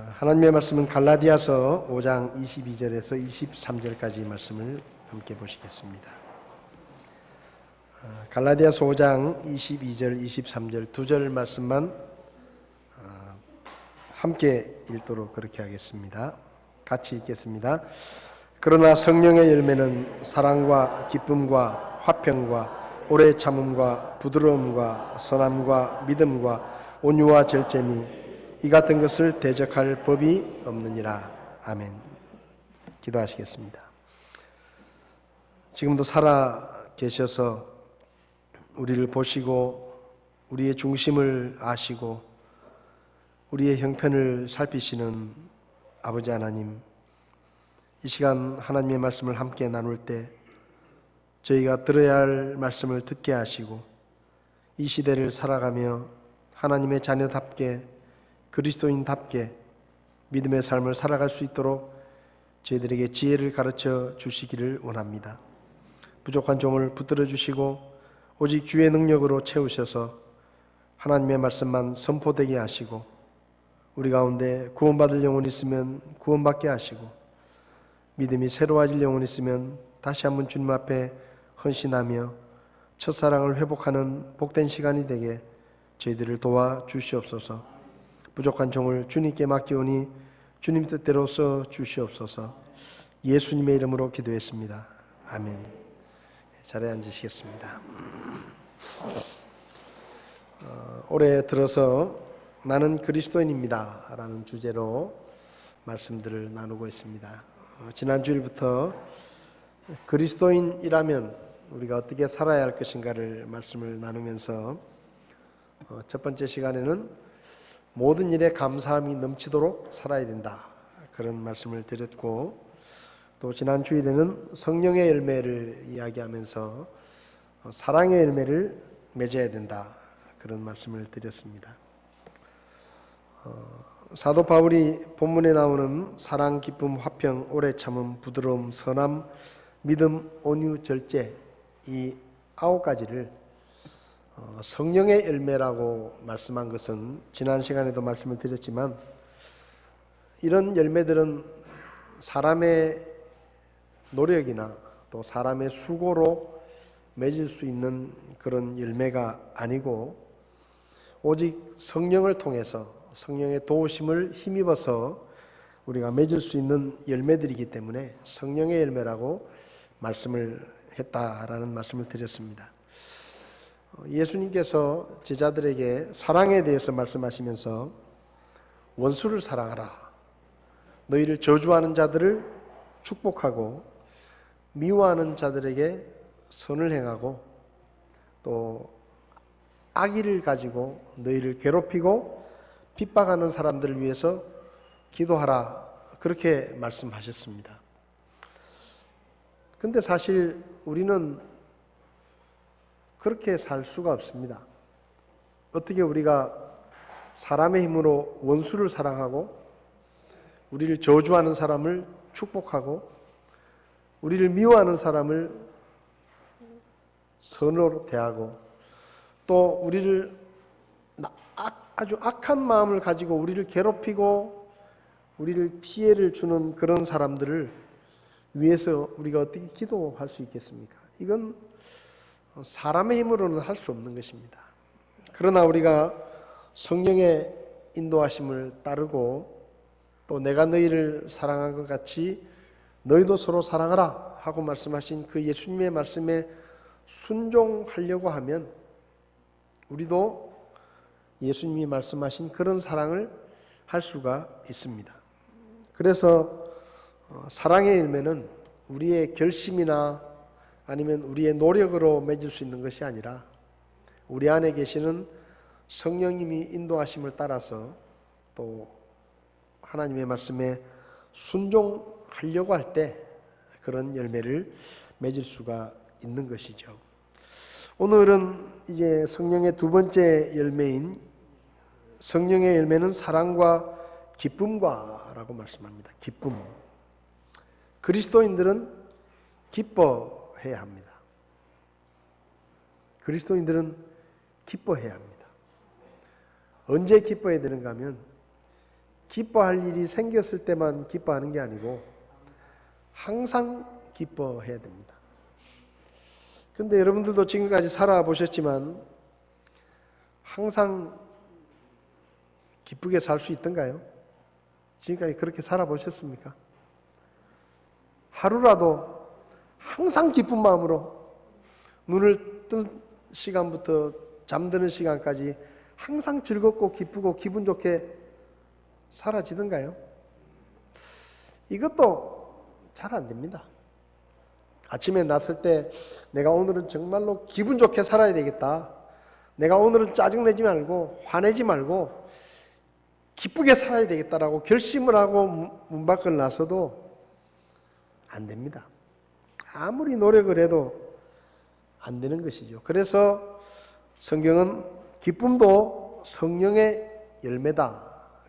하나님의 말씀은 갈라디아서 5장 22절에서 23절까지 말씀을 함께 보시겠습니다. 갈라디아서 5장 22절, 23절 두 절 말씀만 함께 읽도록 그렇게 하겠습니다. 같이 읽겠습니다. 그러나 성령의 열매는 사랑과 기쁨과 화평과 오래 참음과 부드러움과 선함과 믿음과 온유와 절제니 이 같은 것을 대적할 법이 없느니라. 아멘. 기도하시겠습니다. 지금도 살아 계셔서 우리를 보시고 우리의 중심을 아시고 우리의 형편을 살피시는 아버지 하나님, 이 시간 하나님의 말씀을 함께 나눌 때 저희가 들어야 할 말씀을 듣게 하시고 이 시대를 살아가며 하나님의 자녀답게 그리스도인답게 믿음의 삶을 살아갈 수 있도록 저희들에게 지혜를 가르쳐 주시기를 원합니다. 부족한 종을 붙들어 주시고 오직 주의 능력으로 채우셔서 하나님의 말씀만 선포되게 하시고 우리 가운데 구원받을 영혼이 있으면 구원받게 하시고 믿음이 새로워질 영혼이 있으면 다시 한번 주님 앞에 헌신하며 첫사랑을 회복하는 복된 시간이 되게 저희들을 도와 주시옵소서. 부족한 종을 주님께 맡기오니 주님 뜻대로 써 주시옵소서. 예수님의 이름으로 기도했습니다. 아멘. 자리에 앉으시겠습니다. 올해 들어서 나는 그리스도인입니다 라는 주제로 말씀들을 나누고 있습니다. 지난 주일부터 그리스도인이라면 우리가 어떻게 살아야 할 것인가를 말씀을 나누면서 첫 번째 시간에는 모든 일에 감사함이 넘치도록 살아야 된다, 그런 말씀을 드렸고, 또 지난 주일에는 성령의 열매를 이야기하면서 사랑의 열매를 맺어야 된다, 그런 말씀을 드렸습니다. 사도 바울이 본문에 나오는 사랑, 기쁨, 화평, 오래 참음, 부드러움, 선함, 믿음, 온유, 절제, 이 9가지를 성령의 열매라고 말씀한 것은 지난 시간에도 말씀을 드렸지만, 이런 열매들은 사람의 노력이나 또 사람의 수고로 맺을 수 있는 그런 열매가 아니고 오직 성령을 통해서 성령의 도우심을 힘입어서 우리가 맺을 수 있는 열매들이기 때문에 성령의 열매라고 말씀을 했다라는 말씀을 드렸습니다. 예수님께서 제자들에게 사랑에 대해서 말씀하시면서 원수를 사랑하라, 너희를 저주하는 자들을 축복하고 미워하는 자들에게 선을 행하고 또 악의를 가지고 너희를 괴롭히고 핍박하는 사람들을 위해서 기도하라, 그렇게 말씀하셨습니다. 근데 사실 우리는 그렇게 살 수가 없습니다. 어떻게 우리가 사람의 힘으로 원수를 사랑하고 우리를 저주하는 사람을 축복하고 우리를 미워하는 사람을 선으로 대하고 또 우리를 아주 악한 마음을 가지고 우리를 괴롭히고 우리를 피해를 주는 그런 사람들을 위해서 우리가 어떻게 기도할 수 있겠습니까? 이건 사람의 힘으로는 할 수 없는 것입니다. 그러나 우리가 성령의 인도하심을 따르고 또 내가 너희를 사랑한 것 같이 너희도 서로 사랑하라 하고 말씀하신 그 예수님의 말씀에 순종하려고 하면 우리도 예수님이 말씀하신 그런 사랑을 할 수가 있습니다. 그래서 사랑의 열매는 우리의 결심이나 아니면 우리의 노력으로 맺을 수 있는 것이 아니라 우리 안에 계시는 성령님이 인도하심을 따라서 또 하나님의 말씀에 순종하려고 할 때 그런 열매를 맺을 수가 있는 것이죠. 오늘은 이제 성령의 두 번째 열매인 성령의 열매는 사랑과 기쁨과 라고 말씀합니다. 기쁨. 그리스도인들은 기뻐해야 합니다. 그리스도인들은 기뻐해야 합니다. 언제 기뻐해야 되는가 하면 기뻐할 일이 생겼을 때만 기뻐하는 게 아니고 항상 기뻐해야 됩니다. 근데 여러분들도 지금까지 살아보셨지만 항상 기쁘게 살 수 있던가요? 지금까지 그렇게 살아보셨습니까? 하루라도 항상 기쁜 마음으로 눈을 뜬 시간부터 잠드는 시간까지 항상 즐겁고 기쁘고 기분 좋게 사라지던가요? 이것도 잘 안 됩니다. 아침에 났을 때 내가 오늘은 정말로 기분 좋게 살아야 되겠다. 내가 오늘은 짜증내지 말고 화내지 말고 기쁘게 살아야 되겠다라고 결심을 하고 문 밖을 나서도 안 됩니다. 아무리 노력을 해도 안 되는 것이죠. 그래서 성경은 기쁨도 성령의 열매다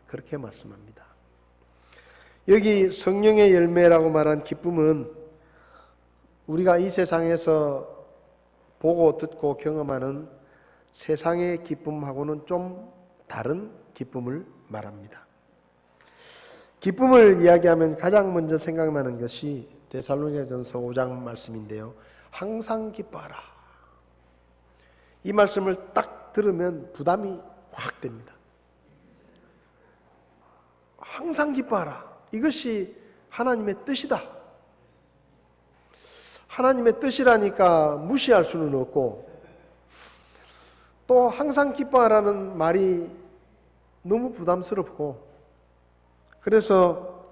그렇게 말씀합니다. 여기 성령의 열매라고 말한 기쁨은 우리가 이 세상에서 보고 듣고 경험하는 세상의 기쁨하고는 좀 다른 기쁨을 말합니다. 기쁨을 이야기하면 가장 먼저 생각나는 것이 데살로니가전서 5장 말씀인데요. 항상 기뻐하라. 이 말씀을 딱 들으면 부담이 확 됩니다. 항상 기뻐하라. 이것이 하나님의 뜻이다. 하나님의 뜻이라니까 무시할 수는 없고 또 항상 기뻐하라는 말이 너무 부담스럽고 그래서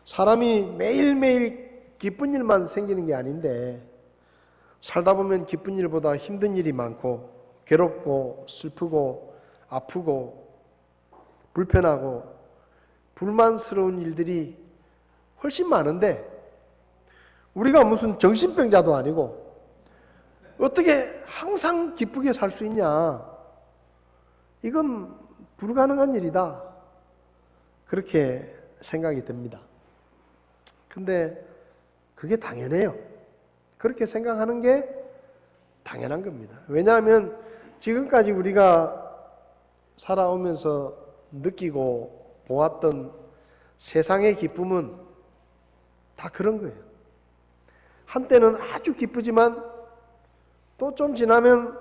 사람이 매일매일 기쁜 일만 생기는 게 아닌데 살다 보면 기쁜 일보다 힘든 일이 많고 괴롭고 슬프고 아프고 불편하고 불만스러운 일들이 훨씬 많은데 우리가 무슨 정신병자도 아니고 어떻게 항상 기쁘게 살 수 있냐? 이건 불가능한 일이다. 그렇게 생각이 듭니다. 근데 그게 당연해요. 그렇게 생각하는 게 당연한 겁니다. 왜냐하면 지금까지 우리가 살아오면서 느끼고 보았던 세상의 기쁨은 다 그런 거예요. 한때는 아주 기쁘지만 또 좀 지나면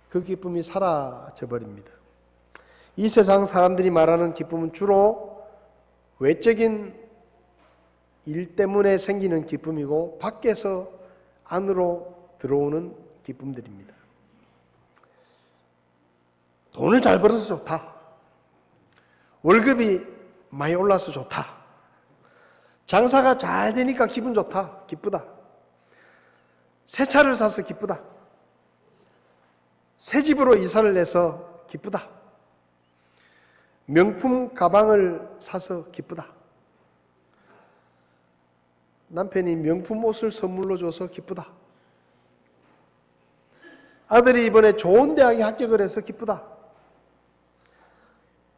그 기쁨이 사라져 버립니다. 이 세상 사람들이 말하는 기쁨은 주로 외적인 일 때문에 생기는 기쁨이고 밖에서 안으로 들어오는 기쁨들입니다. 돈을 잘 벌어서 좋다. 월급이 많이 올라서 좋다. 장사가 잘 되니까 기분 좋다. 기쁘다. 새 차를 사서 기쁘다. 새 집으로 이사를 내서 기쁘다. 명품 가방을 사서 기쁘다. 남편이 명품 옷을 선물로 줘서 기쁘다. 아들이 이번에 좋은 대학에 합격을 해서 기쁘다.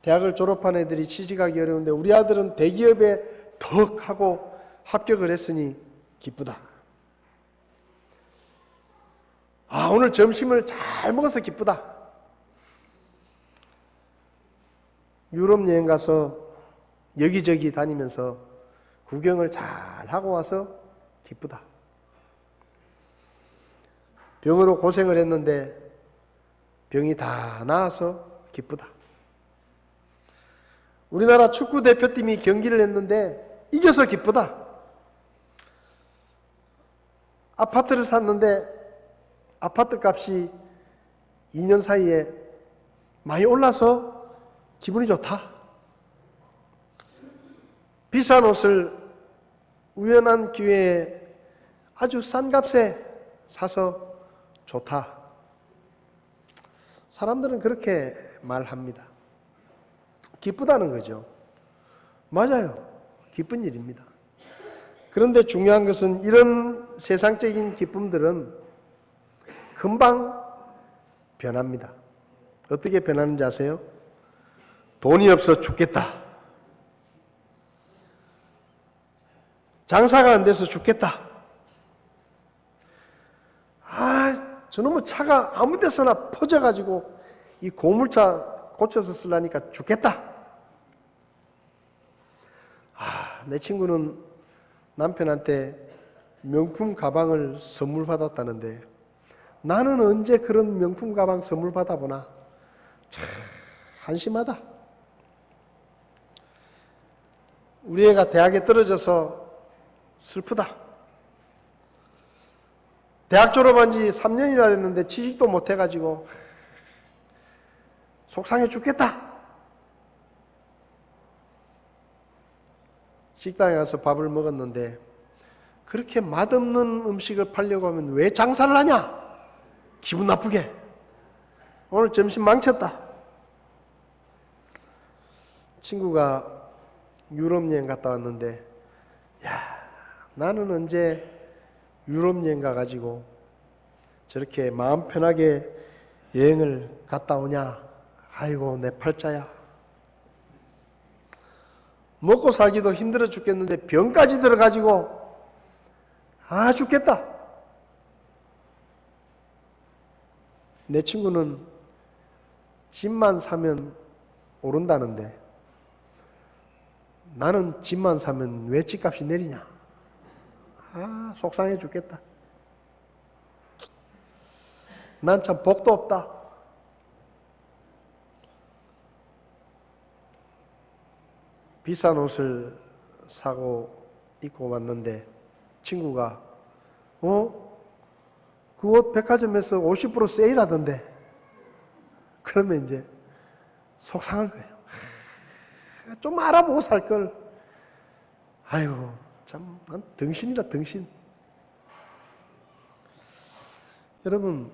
대학을 졸업한 애들이 취직하기 어려운데 우리 아들은 대기업에 덕 하고 합격을 했으니 기쁘다. 아, 오늘 점심을 잘 먹어서 기쁘다. 유럽 여행 가서 여기저기 다니면서 구경을 잘 하고 와서 기쁘다. 병으로 고생을 했는데 병이 다 나아서 기쁘다. 우리나라 축구 대표팀이 경기를 했는데 이겨서 기쁘다. 아파트를 샀는데 아파트 값이 2년 사이에 많이 올라서 기분이 좋다. 비싼 옷을 우연한 기회에 아주 싼 값에 사서 좋다. 사람들은 그렇게 말합니다. 기쁘다는 거죠. 맞아요. 기쁜 일입니다. 그런데 중요한 것은 이런 세상적인 기쁨들은 금방 변합니다. 어떻게 변하는지 아세요? 돈이 없어 죽겠다. 장사가 안 돼서 죽겠다. 아, 저놈의 차가 아무 데서나 퍼져가지고 이 고물차 고쳐서 쓰려니까 죽겠다. 내 친구는 남편한테 명품 가방을 선물 받았다는데 나는 언제 그런 명품 가방 선물 받아보나? 참 한심하다. 우리 애가 대학에 떨어져서 슬프다. 대학 졸업한 지 3년이나 됐는데 취직도 못 해가지고 속상해 죽겠다. 식당에 가서 밥을 먹었는데 그렇게 맛없는 음식을 팔려고 하면 왜 장사를 하냐? 기분 나쁘게. 오늘 점심 망쳤다. 친구가 유럽 여행 갔다 왔는데 야, 나는 언제 유럽 여행 가가지고 저렇게 마음 편하게 여행을 갔다 오냐? 아이고 내 팔자야. 먹고 살기도 힘들어 죽겠는데 병까지 들어가지고 아 죽겠다. 내 친구는 집만 사면 오른다는데 나는 집만 사면 왜 집값이 내리냐? 아 속상해 죽겠다. 난 참 복도 없다. 비싼 옷을 사고 입고 왔는데 친구가 그 옷 백화점에서 50% 세일하던데. 그러면 이제 속상한 거예요. 좀 알아보고 살 걸. 아이고 참 난 등신이다 등신. 여러분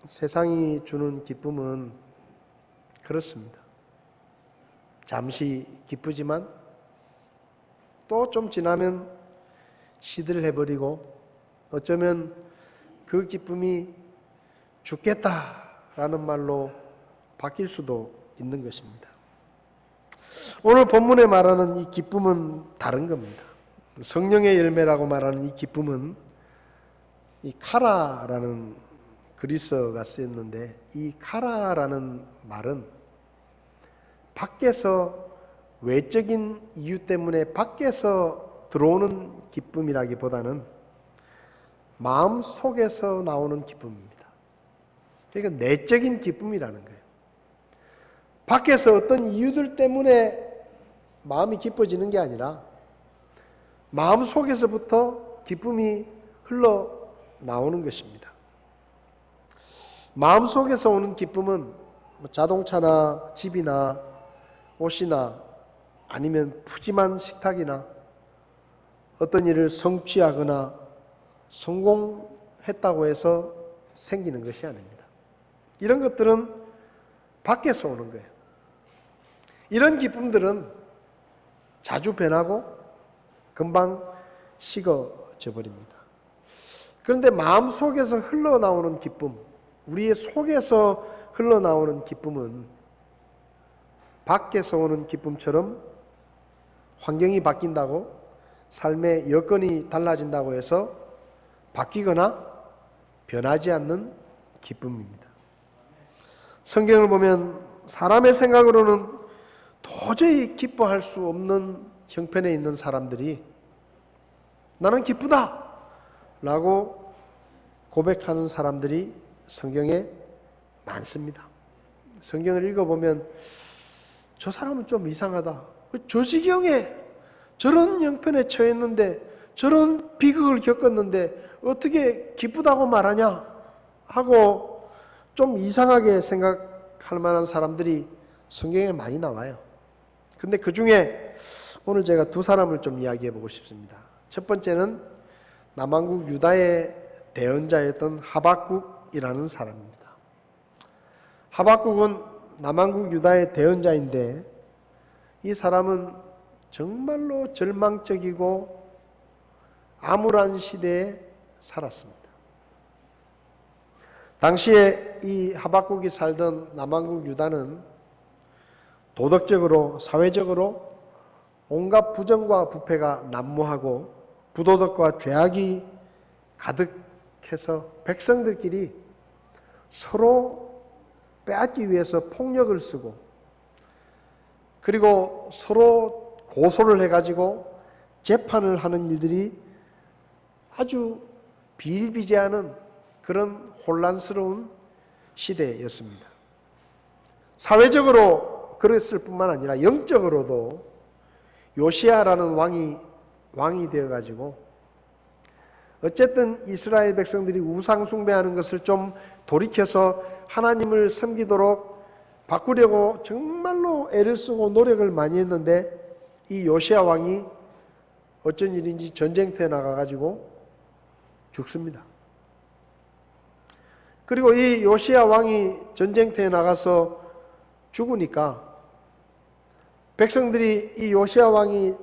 세상이 주는 기쁨은 그렇습니다. 잠시 기쁘지만 또 좀 지나면 시들해버리고 어쩌면 그 기쁨이 죽겠다라는 말로 바뀔 수도 있는 것입니다. 오늘 본문에 말하는 이 기쁨은 다른 겁니다. 성령의 열매라고 말하는 이 기쁨은 이 카라라는 그리스어가 쓰였는데 이 카라라는 말은 밖에서 외적인 이유 때문에 밖에서 들어오는 기쁨이라기보다는 마음 속에서 나오는 기쁨입니다. 그러니까 내적인 기쁨이라는 거예요. 밖에서 어떤 이유들 때문에 마음이 기뻐지는 게 아니라 마음 속에서부터 기쁨이 흘러나오는 것입니다. 마음 속에서 오는 기쁨은 자동차나 집이나 옷이나 아니면 푸짐한 식탁이나 어떤 일을 성취하거나 성공했다고 해서 생기는 것이 아닙니다. 이런 것들은 밖에서 오는 거예요. 이런 기쁨들은 자주 변하고 금방 식어져 버립니다. 그런데 마음속에서 흘러나오는 기쁨, 우리의 속에서 흘러나오는 기쁨은 밖에서 오는 기쁨처럼 환경이 바뀐다고 삶의 여건이 달라진다고 해서 바뀌거나 변하지 않는 기쁨입니다. 성경을 보면 사람의 생각으로는 도저히 기뻐할 수 없는 형편에 있는 사람들이 나는 기쁘다 라고 고백하는 사람들이 성경에 많습니다. 성경을 읽어보면 저 사람은 좀 이상하다. 저 지경에 저런 형편에 처했는데 저런 비극을 겪었는데 어떻게 기쁘다고 말하냐 하고 좀 이상하게 생각할 만한 사람들이 성경에 많이 나와요. 근데 그 중에 오늘 제가 두 사람을 좀 이야기해 보고 싶습니다. 첫 번째는 남한국 유다의 대언자였던 하박국이라는 사람입니다. 하박국은 남한국 유다의 대언자인데 이 사람은 정말로 절망적이고 암울한 시대에 살았습니다. 당시에 이 하박국이 살던 남한국 유다는 도덕적으로 사회적으로 온갖 부정과 부패가 난무하고 부도덕과 죄악이 가득해서 백성들끼리 서로 빼앗기 위해서 폭력을 쓰고 그리고 서로 고소를 해가지고 재판을 하는 일들이 아주 비일비재하는 그런 혼란스러운 시대였습니다. 사회적으로 그랬을 뿐만 아니라 영적으로도 요시야라는 왕이 되어가지고 어쨌든 이스라엘 백성들이 우상 숭배하는 것을 좀 돌이켜서 하나님을 섬기도록 바꾸려고 정말로 애를 쓰고 노력을 많이 했는데 이 요시야 왕이 어쩐 일인지 전쟁터에 나가가지고 죽습니다. 그리고 이 요시야 왕이 전쟁터에 나가서 죽으니까 백성들이 이 요시야 왕이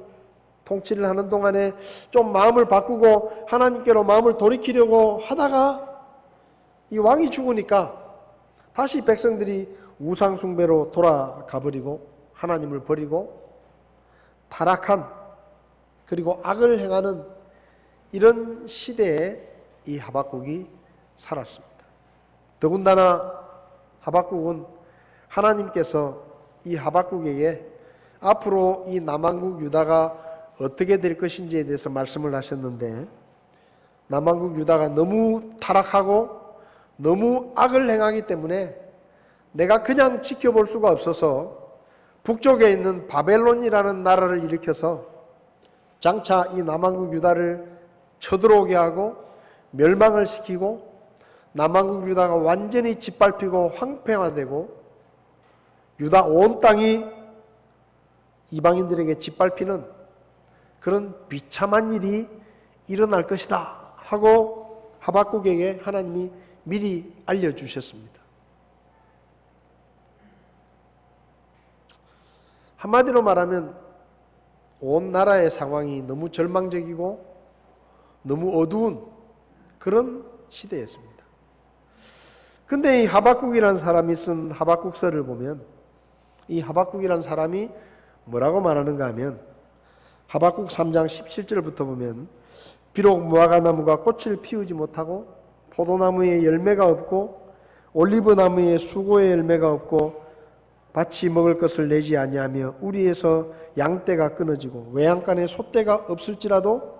통치를 하는 동안에 좀 마음을 바꾸고 하나님께로 마음을 돌이키려고 하다가 이 왕이 죽으니까 다시 백성들이 우상 숭배로 돌아가 버리고 하나님을 버리고 타락한 그리고 악을 행하는 이런 시대에 이 하박국이 살았습니다. 더군다나 하박국은 하나님께서 이 하박국에게 앞으로 이 남왕국 유다가 어떻게 될 것인지에 대해서 말씀을 하셨는데 남왕국 유다가 너무 타락하고 너무 악을 행하기 때문에 내가 그냥 지켜볼 수가 없어서 북쪽에 있는 바벨론이라는 나라를 일으켜서 장차 이 남왕국 유다를 쳐들어오게 하고 멸망을 시키고 남왕국 유다가 완전히 짓밟히고 황폐화되고 유다 온 땅이 이방인들에게 짓밟히는 그런 비참한 일이 일어날 것이다 하고 하박국에게 하나님이 미리 알려주셨습니다. 한마디로 말하면 온 나라의 상황이 너무 절망적이고 너무 어두운 그런 시대였습니다. 근데 이 하박국이라는 사람이 쓴 하박국서를 보면 이 하박국이라는 사람이 뭐라고 말하는가 하면 하박국 3장 17절부터 보면 비록 무화과나무가 꽃을 피우지 못하고 포도나무에 열매가 없고 올리브나무에 수고의 열매가 없고 밭이 먹을 것을 내지 아니하며 우리에서 양떼가 끊어지고 외양간에 소떼가 없을지라도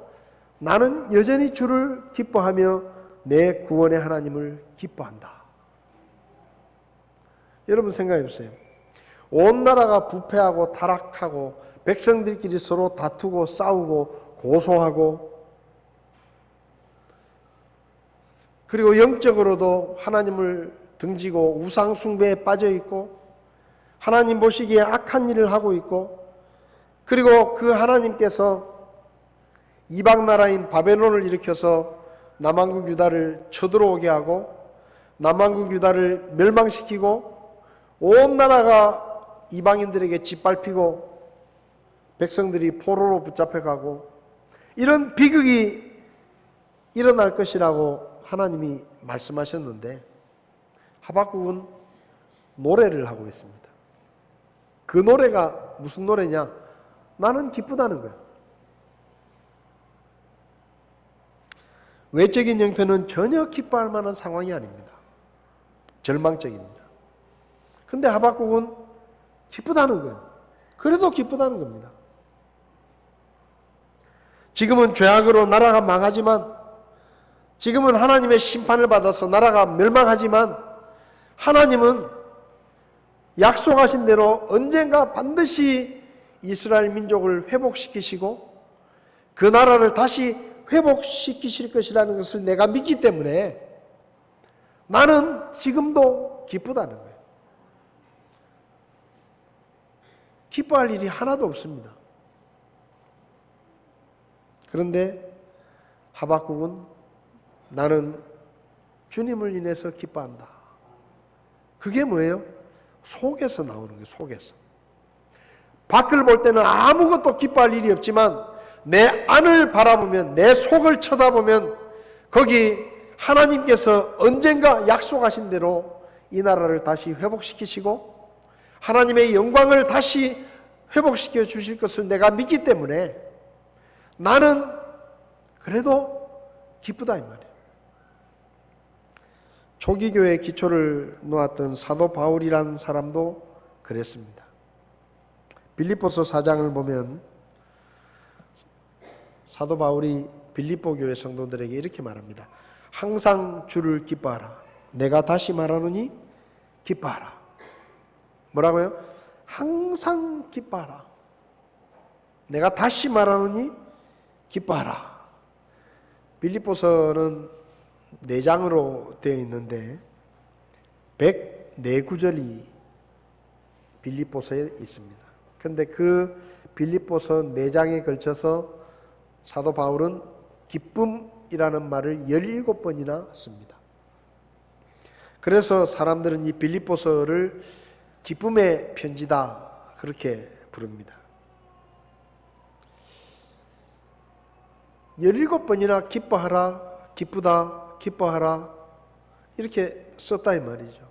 나는 여전히 주를 기뻐하며 내 구원의 하나님을 기뻐한다. 여러분 생각해 보세요. 온 나라가 부패하고 타락하고 백성들끼리 서로 다투고 싸우고 고소하고 그리고 영적으로도 하나님을 등지고 우상 숭배에 빠져 있고 하나님 보시기에 악한 일을 하고 있고 그리고 그 하나님께서 이방 나라인 바벨론을 일으켜서 남왕국 유다를 쳐들어오게 하고 남왕국 유다를 멸망시키고 온 나라가 이방인들에게 짓밟히고 백성들이 포로로 붙잡혀가고 이런 비극이 일어날 것이라고 하나님이 말씀하셨는데 하박국은 노래를 하고 있습니다. 그 노래가 무슨 노래냐? 나는 기쁘다는 거예요. 외적인 형편은 전혀 기뻐할 만한 상황이 아닙니다. 절망적입니다. 근데 하박국은 기쁘다는 거예요. 그래도 기쁘다는 겁니다. 지금은 죄악으로 나라가 망하지만 지금은 하나님의 심판을 받아서 나라가 멸망하지만 하나님은 약속하신 대로 언젠가 반드시 이스라엘 민족을 회복시키시고 그 나라를 다시 회복시키실 것이라는 것을 내가 믿기 때문에 나는 지금도 기쁘다는 거예요. 기뻐할 일이 하나도 없습니다. 그런데 하박국은 나는 주님을 인해서 기뻐한다. 그게 뭐예요? 속에서 나오는 거예요. 속에서. 밖을 볼 때는 아무것도 기뻐할 일이 없지만 내 안을 바라보면 내 속을 쳐다보면 거기 하나님께서 언젠가 약속하신 대로 이 나라를 다시 회복시키시고 하나님의 영광을 다시 회복시켜 주실 것을 내가 믿기 때문에 나는 그래도 기쁘다 이 말이에요. 초기 교회의 기초를 놓았던 사도 바울이라는 사람도 그랬습니다. 빌립보서 4장을 보면 사도 바울이 빌립보 교회 성도들에게 이렇게 말합니다. 항상 주를 기뻐하라. 내가 다시 말하노니 기뻐하라. 뭐라고요? 항상 기뻐하라. 내가 다시 말하노니 기뻐하라. 빌립보서는 4장으로 되어 있는데 104구절이 빌립보서에 있습니다. 그런데 그 빌립보서 4장에 걸쳐서 사도 바울은 기쁨이라는 말을 17번이나 씁니다. 그래서 사람들은 이 빌립보서를 기쁨의 편지다 그렇게 부릅니다. 17번이나 기뻐하라, 기쁘다, 기뻐하라 이렇게 썼다 이 말이죠.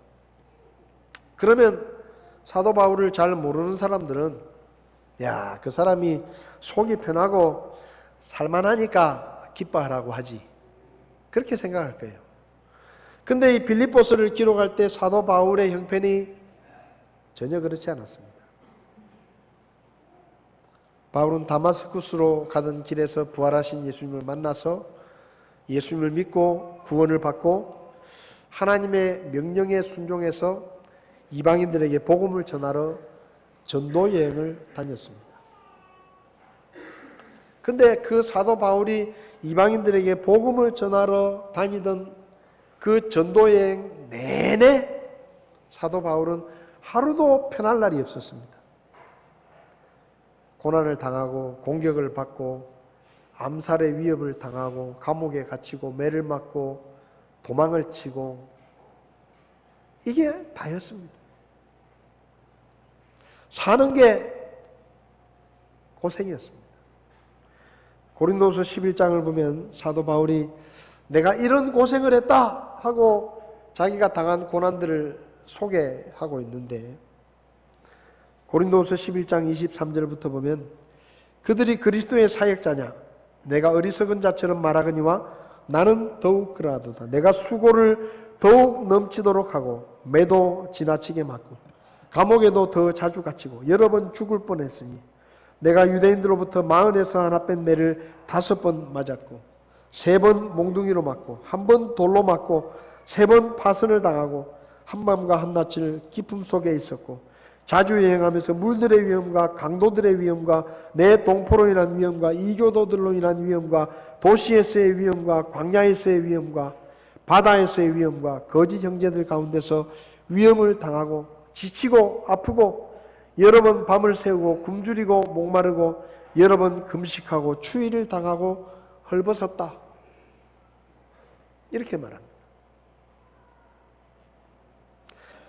그러면 사도 바울을 잘 모르는 사람들은 야, 그 사람이 속이 편하고 살만하니까 기뻐하라고 하지 그렇게 생각할 거예요. 근데 이 빌립보서를 기록할 때 사도 바울의 형편이 전혀 그렇지 않았습니다. 바울은 다마스쿠스로 가던 길에서 부활하신 예수님을 만나서 예수님을 믿고 구원을 받고 하나님의 명령에 순종해서 이방인들에게 복음을 전하러 전도 여행을 다녔습니다. 근데 그 사도 바울이 이방인들에게 복음을 전하러 다니던 그 전도 여행 내내 사도 바울은 하루도 편할 날이 없었습니다. 고난을 당하고 공격을 받고 암살의 위협을 당하고 감옥에 갇히고 매를 맞고 도망을 치고 이게 다였습니다. 사는 게 고생이었습니다. 고린도서 11장을 보면 사도 바울이 내가 이런 고생을 했다 하고 자기가 당한 고난들을 소개하고 있는데 고린도서 11장 23절부터 보면 그들이 그리스도의 사역자냐 내가 어리석은 자처럼 말하거니와 나는 더욱 그러하도다. 내가 수고를 더욱 넘치도록 하고 매도 지나치게 맞고 감옥에도 더 자주 갇히고 여러 번 죽을 뻔했으니 내가 유대인들로부터 마흔에서 하나 뺀 매를 5번 맞았고 3번 몽둥이로 맞고 1번 돌로 맞고 3번 파선을 당하고 한밤과 한낮을 기쁨 속에 있었고 자주 여행하면서 물들의 위험과 강도들의 위험과 내 동포로 인한 위험과 이교도들로 인한 위험과 도시에서의 위험과 광야에서의 위험과 바다에서의 위험과 거짓 형제들 가운데서 위험을 당하고 지치고 아프고 여러 번 밤을 새우고 굶주리고 목마르고 여러 번 금식하고 추위를 당하고 헐벗었다. 이렇게 말합니다.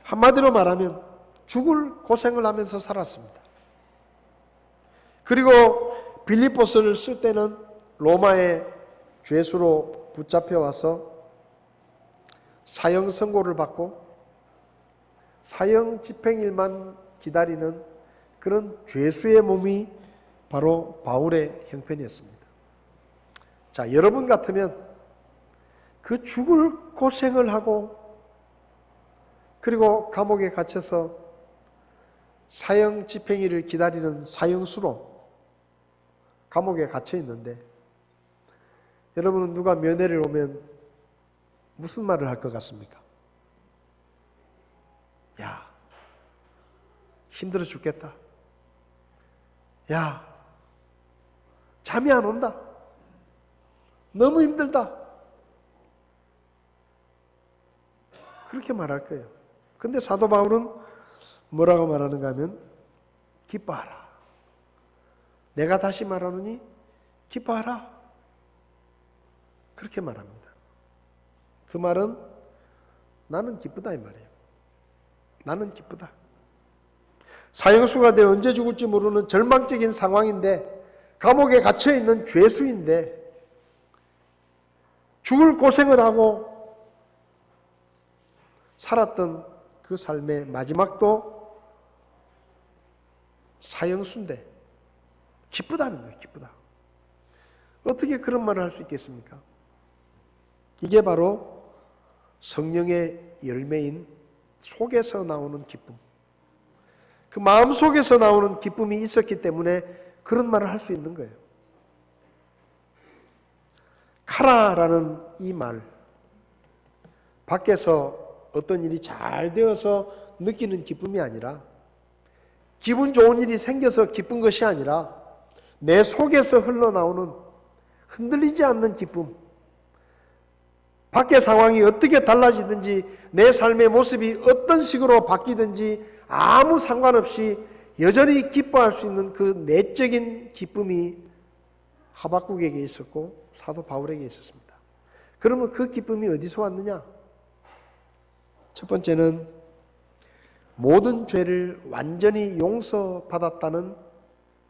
한마디로 말하면 죽을 고생을 하면서 살았습니다. 그리고 빌립보서를 쓸 때는 로마의 죄수로 붙잡혀 와서 사형 선고를 받고 사형 집행일만 기다리는 그런 죄수의 몸이 바로 바울의 형편이었습니다. 자, 여러분 같으면 그 죽을 고생을 하고 그리고 감옥에 갇혀서 사형 집행일을 기다리는 사형수로 감옥에 갇혀 있는데 여러분은 누가 면회를 오면 무슨 말을 할 것 같습니까? 야, 힘들어 죽겠다. 야, 잠이 안 온다. 너무 힘들다. 그렇게 말할 거예요. 근데 사도 바울은 뭐라고 말하는가 하면 기뻐하라. 내가 다시 말하노니 기뻐하라. 그렇게 말합니다. 그 말은 나는 기쁘다 이 말이에요. 나는 기쁘다. 사형수가 되어 언제 죽을지 모르는 절망적인 상황인데 감옥에 갇혀있는 죄수인데 죽을 고생을 하고 살았던 그 삶의 마지막도 사형수인데 기쁘다는 거예요. 기쁘다. 어떻게 그런 말을 할 수 있겠습니까? 이게 바로 성령의 열매인 속에서 나오는 기쁨. 그 마음 속에서 나오는 기쁨이 있었기 때문에 그런 말을 할 수 있는 거예요. 하라라는 이 말, 밖에서 어떤 일이 잘 되어서 느끼는 기쁨이 아니라, 기분 좋은 일이 생겨서 기쁜 것이 아니라 내 속에서 흘러나오는 흔들리지 않는 기쁨, 밖의 상황이 어떻게 달라지든지 내 삶의 모습이 어떤 식으로 바뀌든지 아무 상관없이 여전히 기뻐할 수 있는 그 내적인 기쁨이 하박국에게 있었고 사도 바울에게 있었습니다. 그러면 그 기쁨이 어디서 왔느냐? 첫 번째는 모든 죄를 완전히 용서받았다는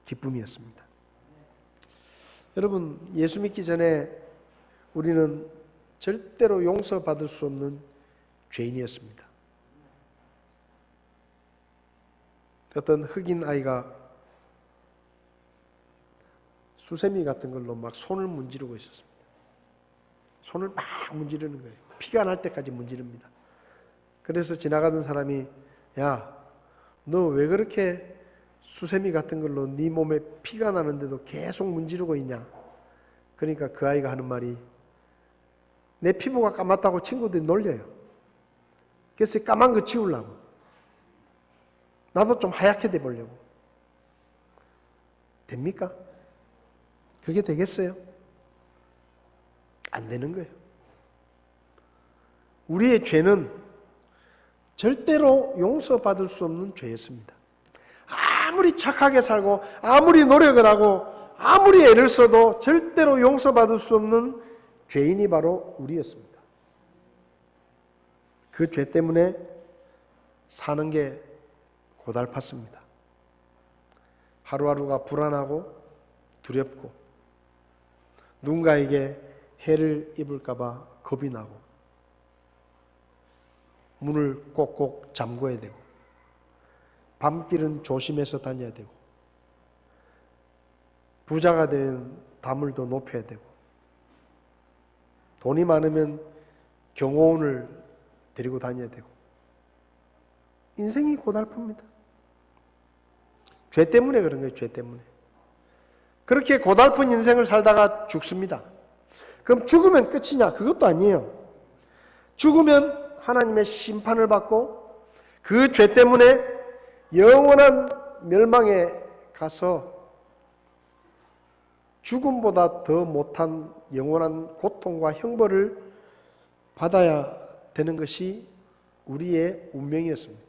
기쁨이었습니다. 여러분, 예수 믿기 전에 우리는 절대로 용서받을 수 없는 죄인이었습니다. 어떤 흑인 아이가 수세미 같은 걸로 막 손을 문지르고 있었습니다. 손을 막 문지르는 거예요. 피가 날 때까지 문지릅니다. 그래서 지나가던 사람이, 야, 너 왜 그렇게 수세미 같은 걸로 네 몸에 피가 나는데도 계속 문지르고 있냐? 그러니까 그 아이가 하는 말이, 내 피부가 까맣다고 친구들이 놀려요. 그래서 까만 거 지우려고. 나도 좀 하얗게 돼보려고. 됩니까? 그게 되겠어요? 안 되는 거예요. 우리의 죄는 절대로 용서받을 수 없는 죄였습니다. 아무리 착하게 살고 아무리 노력을 하고 아무리 애를 써도 절대로 용서받을 수 없는 죄인이 바로 우리였습니다. 그 죄 때문에 사는 게 고달팠습니다. 하루하루가 불안하고 두렵고 누군가에게 해를 입을까 봐 겁이 나고 문을 꼭꼭 잠궈야 되고 밤길은 조심해서 다녀야 되고 부자가 되면 담을 더 높여야 되고 돈이 많으면 경호원을 데리고 다녀야 되고 인생이 고달픕니다. 죄 때문에 그런 거예요. 죄 때문에. 그렇게 고달픈 인생을 살다가 죽습니다. 그럼 죽으면 끝이냐? 그것도 아니에요. 죽으면 하나님의 심판을 받고 그 죄 때문에 영원한 멸망에 가서 죽음보다 더 못한 영원한 고통과 형벌을 받아야 되는 것이 우리의 운명이었습니다.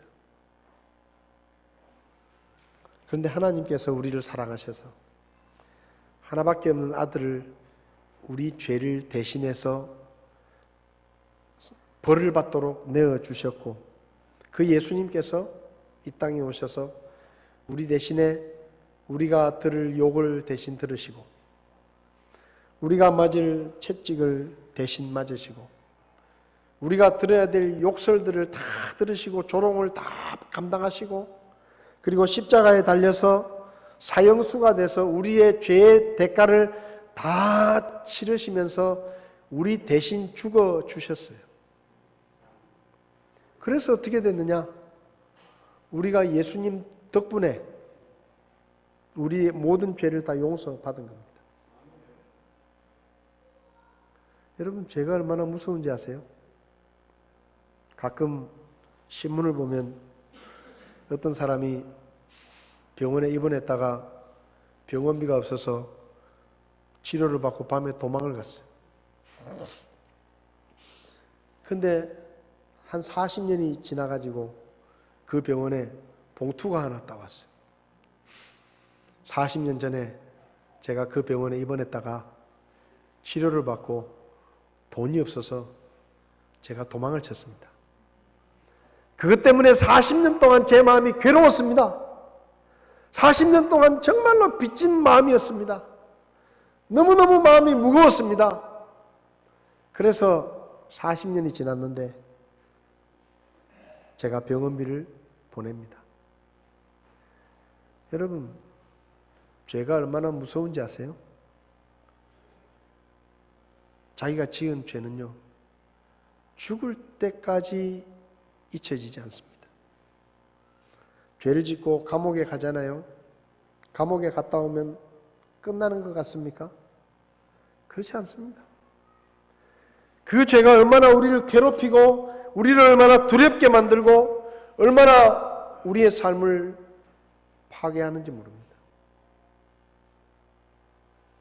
그런데 하나님께서 우리를 사랑하셔서 하나밖에 없는 아들을 우리 죄를 대신해서 벌을 받도록 내어주셨고 그 예수님께서 이 땅에 오셔서 우리 대신에 우리가 들을 욕을 대신 들으시고 우리가 맞을 채찍을 대신 맞으시고 우리가 들어야 될 욕설들을 다 들으시고 조롱을 다 감당하시고 그리고 십자가에 달려서 사형수가 돼서 우리의 죄의 대가를 다 치르시면서 우리 대신 죽어주셨어요. 그래서 어떻게 됐느냐? 우리가 예수님 덕분에 우리의 모든 죄를 다 용서받은 겁니다. 여러분, 죄가 얼마나 무서운지 아세요? 가끔 신문을 보면 어떤 사람이 병원에 입원했다가 병원비가 없어서 치료를 받고 밤에 도망을 갔어요. 근데 한 40년이 지나가지고 그 병원에 봉투가 하나 딱 왔어요. 40년 전에 제가 그 병원에 입원했다가 치료를 받고 돈이 없어서 제가 도망을 쳤습니다. 그것 때문에 40년 동안 제 마음이 괴로웠습니다. 40년 동안 정말로 빚진 마음이었습니다. 너무너무 마음이 무거웠습니다. 그래서 40년이 지났는데 제가 병원비를 보냅니다. 여러분, 죄가 얼마나 무서운지 아세요? 자기가 지은 죄는요, 죽을 때까지 잊혀지지 않습니다. 죄를 짓고 감옥에 가잖아요. 감옥에 갔다 오면 끝나는 것 같습니까? 그렇지 않습니다. 그 죄가 얼마나 우리를 괴롭히고 우리를 얼마나 두렵게 만들고 얼마나 우리의 삶을 파괴하는지 모릅니다.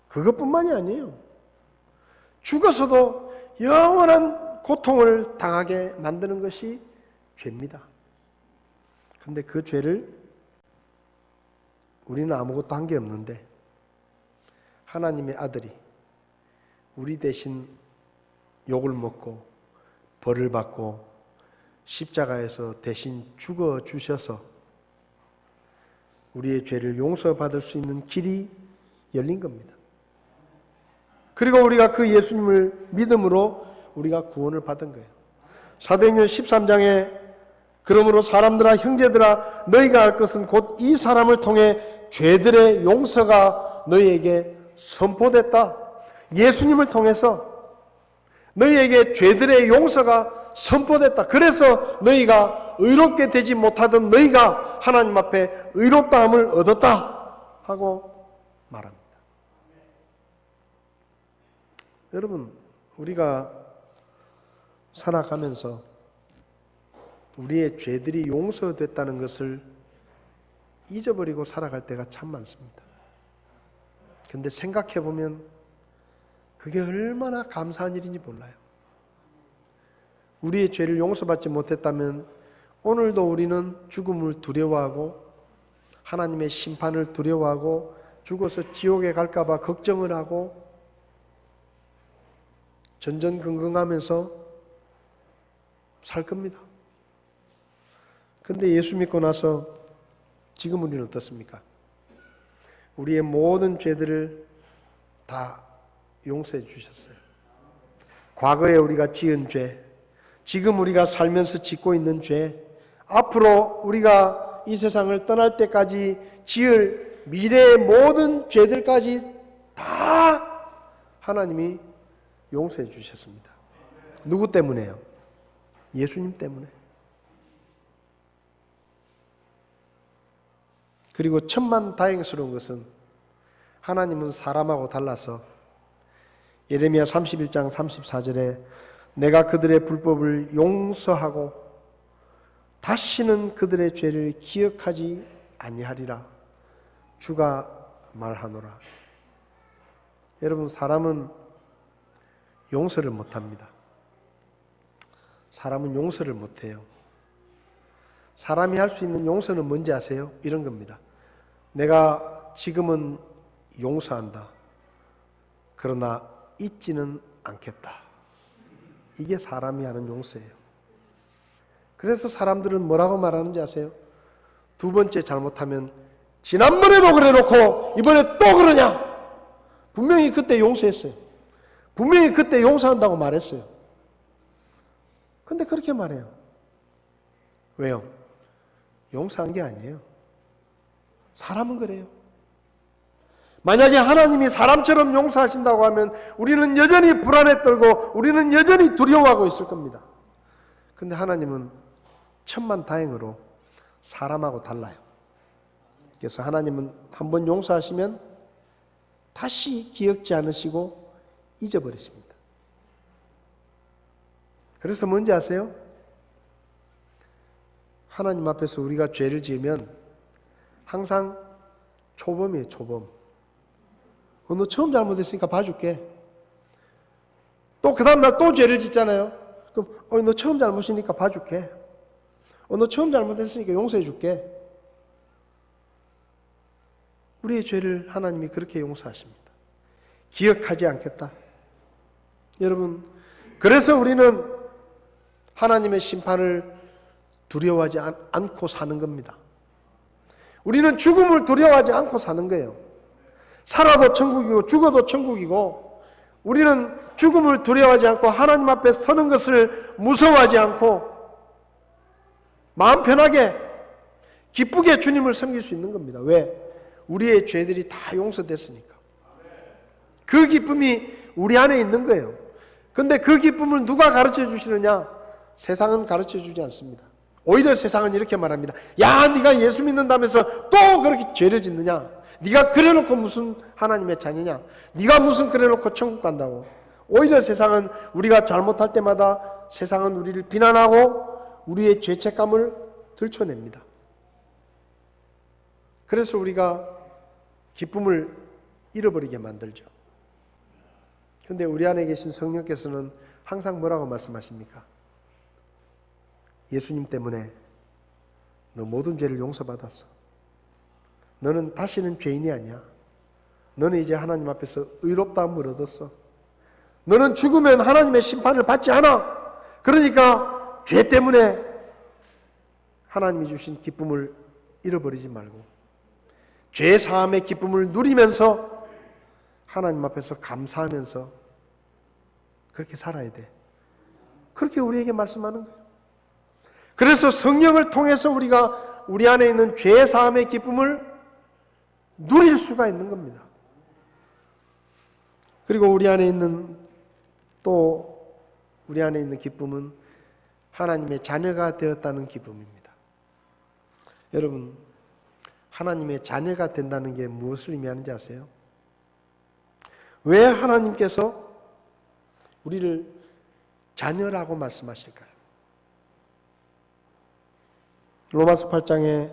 그것뿐만이 아니에요. 죽어서도 영원한 고통을 당하게 만드는 것이 죄입니다. 그런데 그 죄를 우리는 아무것도 한 게 없는데 하나님의 아들이 우리 대신 욕을 먹고 벌을 받고 십자가에서 대신 죽어 주셔서 우리의 죄를 용서받을 수 있는 길이 열린 겁니다. 그리고 우리가 그 예수님을 믿음으로 우리가 구원을 받은 거예요. 사도행전 13장에 그러므로 사람들아 형제들아 너희가 알 것은 곧 이 사람을 통해 죄들의 용서가 너희에게 선포됐다. 예수님을 통해서 너희에게 죄들의 용서가 선포됐다. 그래서 너희가 의롭게 되지 못하던 너희가 하나님 앞에 의롭다함을 얻었다 하고 말합니다. 여러분, 우리가 살아가면서 우리의 죄들이 용서됐다는 것을 잊어버리고 살아갈 때가 참 많습니다. 근데 생각해 보면 그게 얼마나 감사한 일인지 몰라요. 우리의 죄를 용서받지 못했다면 오늘도 우리는 죽음을 두려워하고 하나님의 심판을 두려워하고 죽어서 지옥에 갈까 봐 걱정을 하고 전전긍긍하면서 살 겁니다. 근데 예수 믿고 나서 지금 우리는 어떻습니까? 우리의 모든 죄들을 다 용서해 주셨어요. 과거에 우리가 지은 죄, 지금 우리가 살면서 짓고 있는 죄, 앞으로 우리가 이 세상을 떠날 때까지 지을 미래의 모든 죄들까지 다 하나님이 용서해 주셨습니다. 누구 때문에요? 예수님 때문에. 그리고 천만다행스러운 것은 하나님은 사람하고 달라서 예레미야 31장 34절에 내가 그들의 불법을 용서하고 다시는 그들의 죄를 기억하지 아니하리라 주가 말하노라. 여러분, 사람은 용서를 못합니다. 사람은 용서를 못해요. 사람이 할 수 있는 용서는 뭔지 아세요? 이런 겁니다. 내가 지금은 용서한다. 그러나 잊지는 않겠다. 이게 사람이 하는 용서예요. 그래서 사람들은 뭐라고 말하는지 아세요? 두 번째 잘못하면 지난번에도 그래놓고 이번에 또 그러냐? 분명히 그때 용서했어요. 분명히 그때 용서한다고 말했어요. 근데 그렇게 말해요. 왜요? 용서한 게 아니에요. 사람은 그래요. 만약에 하나님이 사람처럼 용서하신다고 하면 우리는 여전히 불안에 떨고 우리는 여전히 두려워하고 있을 겁니다. 근데 하나님은 천만다행으로 사람하고 달라요. 그래서 하나님은 한번 용서하시면 다시 기억지 않으시고 잊어버리십니다. 그래서 뭔지 아세요? 하나님 앞에서 우리가 죄를 지으면 항상 초범이에요, 초범. 너 처음 잘못했으니까 봐줄게. 또 그 다음날 또 죄를 짓잖아요. 그럼 너 처음 잘못이니까 봐줄게. 너 처음 잘못했으니까 용서해줄게. 우리의 죄를 하나님이 그렇게 용서하십니다. 기억하지 않겠다. 여러분, 그래서 우리는 하나님의 심판을 두려워하지 않고 사는 겁니다. 우리는 죽음을 두려워하지 않고 사는 거예요. 살아도 천국이고 죽어도 천국이고 우리는 죽음을 두려워하지 않고 하나님 앞에 서는 것을 무서워하지 않고 마음 편하게 기쁘게 주님을 섬길 수 있는 겁니다. 왜? 우리의 죄들이 다 용서됐으니까. 그 기쁨이 우리 안에 있는 거예요. 근데 그 기쁨을 누가 가르쳐 주시느냐? 세상은 가르쳐 주지 않습니다. 오히려 세상은 이렇게 말합니다. 야, 네가 예수 믿는다면서 또 그렇게 죄를 짓느냐? 네가 그래놓고 무슨 하나님의 자녀냐? 네가 무슨 그래놓고 천국 간다고? 오히려 세상은 우리가 잘못할 때마다 세상은 우리를 비난하고 우리의 죄책감을 들춰냅니다. 그래서 우리가 기쁨을 잃어버리게 만들죠. 그런데 우리 안에 계신 성령께서는 항상 뭐라고 말씀하십니까? 예수님 때문에 너 모든 죄를 용서받았어. 너는 다시는 죄인이 아니야. 너는 이제 하나님 앞에서 의롭다함을 얻었어. 너는 죽으면 하나님의 심판을 받지 않아. 그러니까 죄 때문에 하나님이 주신 기쁨을 잃어버리지 말고 죄 사함의 기쁨을 누리면서 하나님 앞에서 감사하면서 그렇게 살아야 돼. 그렇게 우리에게 말씀하는 거예요. 그래서 성령을 통해서 우리가 우리 안에 있는 죄 사함의 기쁨을 누릴 수가 있는 겁니다. 그리고 우리 안에 있는 기쁨은 하나님의 자녀가 되었다는 기쁨입니다. 여러분, 하나님의 자녀가 된다는 게 무엇을 의미하는지 아세요? 왜 하나님께서 우리를 자녀라고 말씀하실까요? 로마서 8장에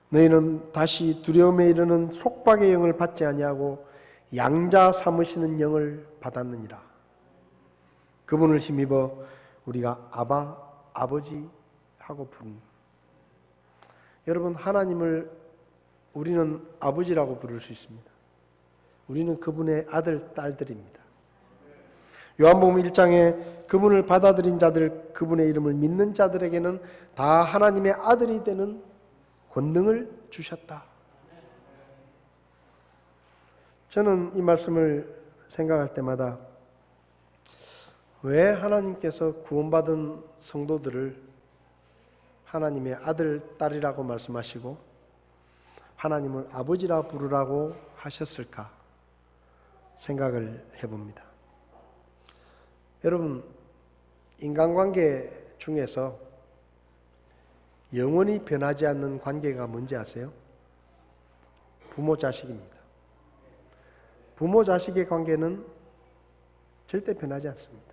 너희는 다시 두려움에 이르는 속박의 영을 받지 아니하고 양자 삼으시는 영을 받았느니라. 그분을 힘입어 우리가 아바, 아버지 하고 부릅니다. 여러분, 하나님을 우리는 아버지라고 부를 수 있습니다. 우리는 그분의 아들, 딸들입니다. 요한복음 1장에 그분을 받아들인 자들, 그분의 이름을 믿는 자들에게는 다 하나님의 아들이 되는 권능을 주셨다. 저는 이 말씀을 생각할 때마다 왜 하나님께서 구원받은 성도들을 하나님의 아들, 딸이라고 말씀하시고 하나님을 아버지라 부르라고 하셨을까 생각을 해봅니다. 여러분, 인간관계 중에서 영원히 변하지 않는 관계가 뭔지 아세요? 부모-자식입니다. 부모-자식의 관계는 절대 변하지 않습니다.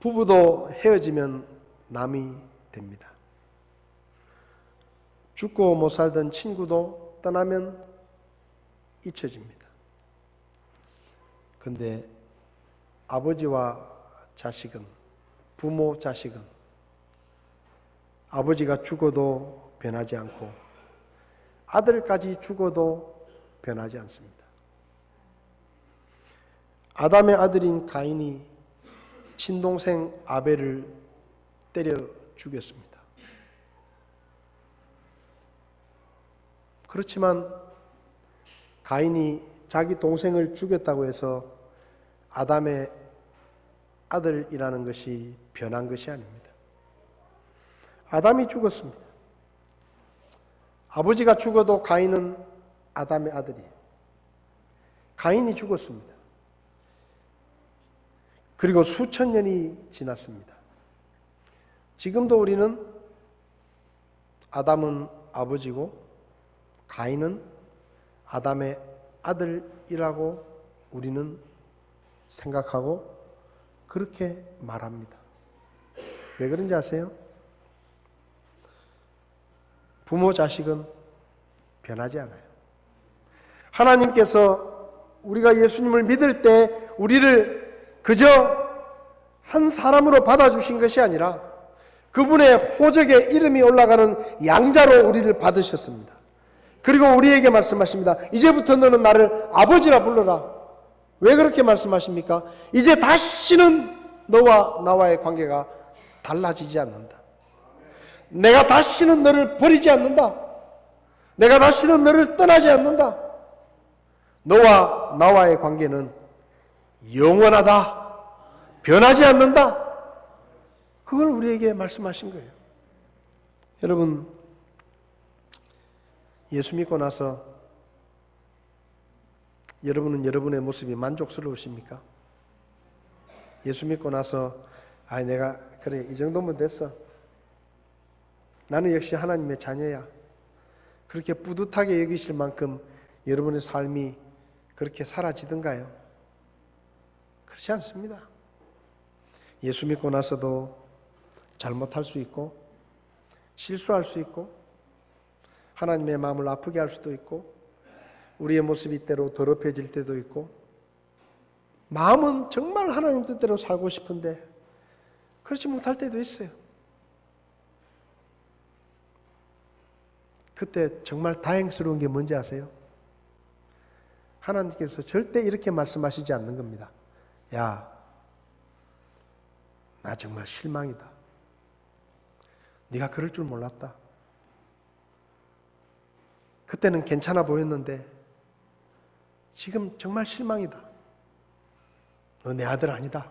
부부도 헤어지면 남이 됩니다. 죽고 못 살던 친구도 떠나면 잊혀집니다. 그런데 아버지와 자식은, 부모, 자식은 아버지가 죽어도 변하지 않고 아들까지 죽어도 변하지 않습니다. 아담의 아들인 가인이 친동생 아벨을 때려 죽였습니다. 그렇지만 가인이 자기 동생을 죽였다고 해서 아담의 아들이라는 것이 변한 것이 아닙니다. 아담이 죽었습니다. 아버지가 죽어도 가인은 아담의 아들이에요. 가인이 죽었습니다. 그리고 수천 년이 지났습니다. 지금도 우리는 아담은 아버지고 가인은 아담의 아들이라고 우리는 생각하고 그렇게 말합니다. 왜 그런지 아세요? 부모 자식은 변하지 않아요. 하나님께서 우리가 예수님을 믿을 때 우리를 그저 한 사람으로 받아주신 것이 아니라 그분의 호적에 이름이 올라가는 양자로 우리를 받으셨습니다. 그리고 우리에게 말씀하십니다. 이제부터 너는 나를 아버지라 불러라. 왜 그렇게 말씀하십니까? 이제 다시는 너와 나와의 관계가 달라지지 않는다. 내가 다시는 너를 버리지 않는다. 내가 다시는 너를 떠나지 않는다. 너와 나와의 관계는 영원하다. 변하지 않는다. 그걸 우리에게 말씀하신 거예요. 여러분, 예수 믿고 나서 여러분은 여러분의 모습이 만족스러우십니까? 예수 믿고 나서 내가 그래 이 정도면 됐어. 나는 역시 하나님의 자녀야. 그렇게 뿌듯하게 여기실 만큼 여러분의 삶이 그렇게 사라지던가요? 그렇지 않습니다. 예수 믿고 나서도 잘못할 수 있고 실수할 수 있고 하나님의 마음을 아프게 할 수도 있고 우리의 모습이 때로 더럽혀질 때도 있고 마음은 정말 하나님 뜻대로 살고 싶은데 그렇지 못할 때도 있어요. 그때 정말 다행스러운 게 뭔지 아세요? 하나님께서 절대 이렇게 말씀하시지 않는 겁니다. 야, 나 정말 실망이다. 네가 그럴 줄 몰랐다. 그때는 괜찮아 보였는데 지금 정말 실망이다. 너 내 아들 아니다.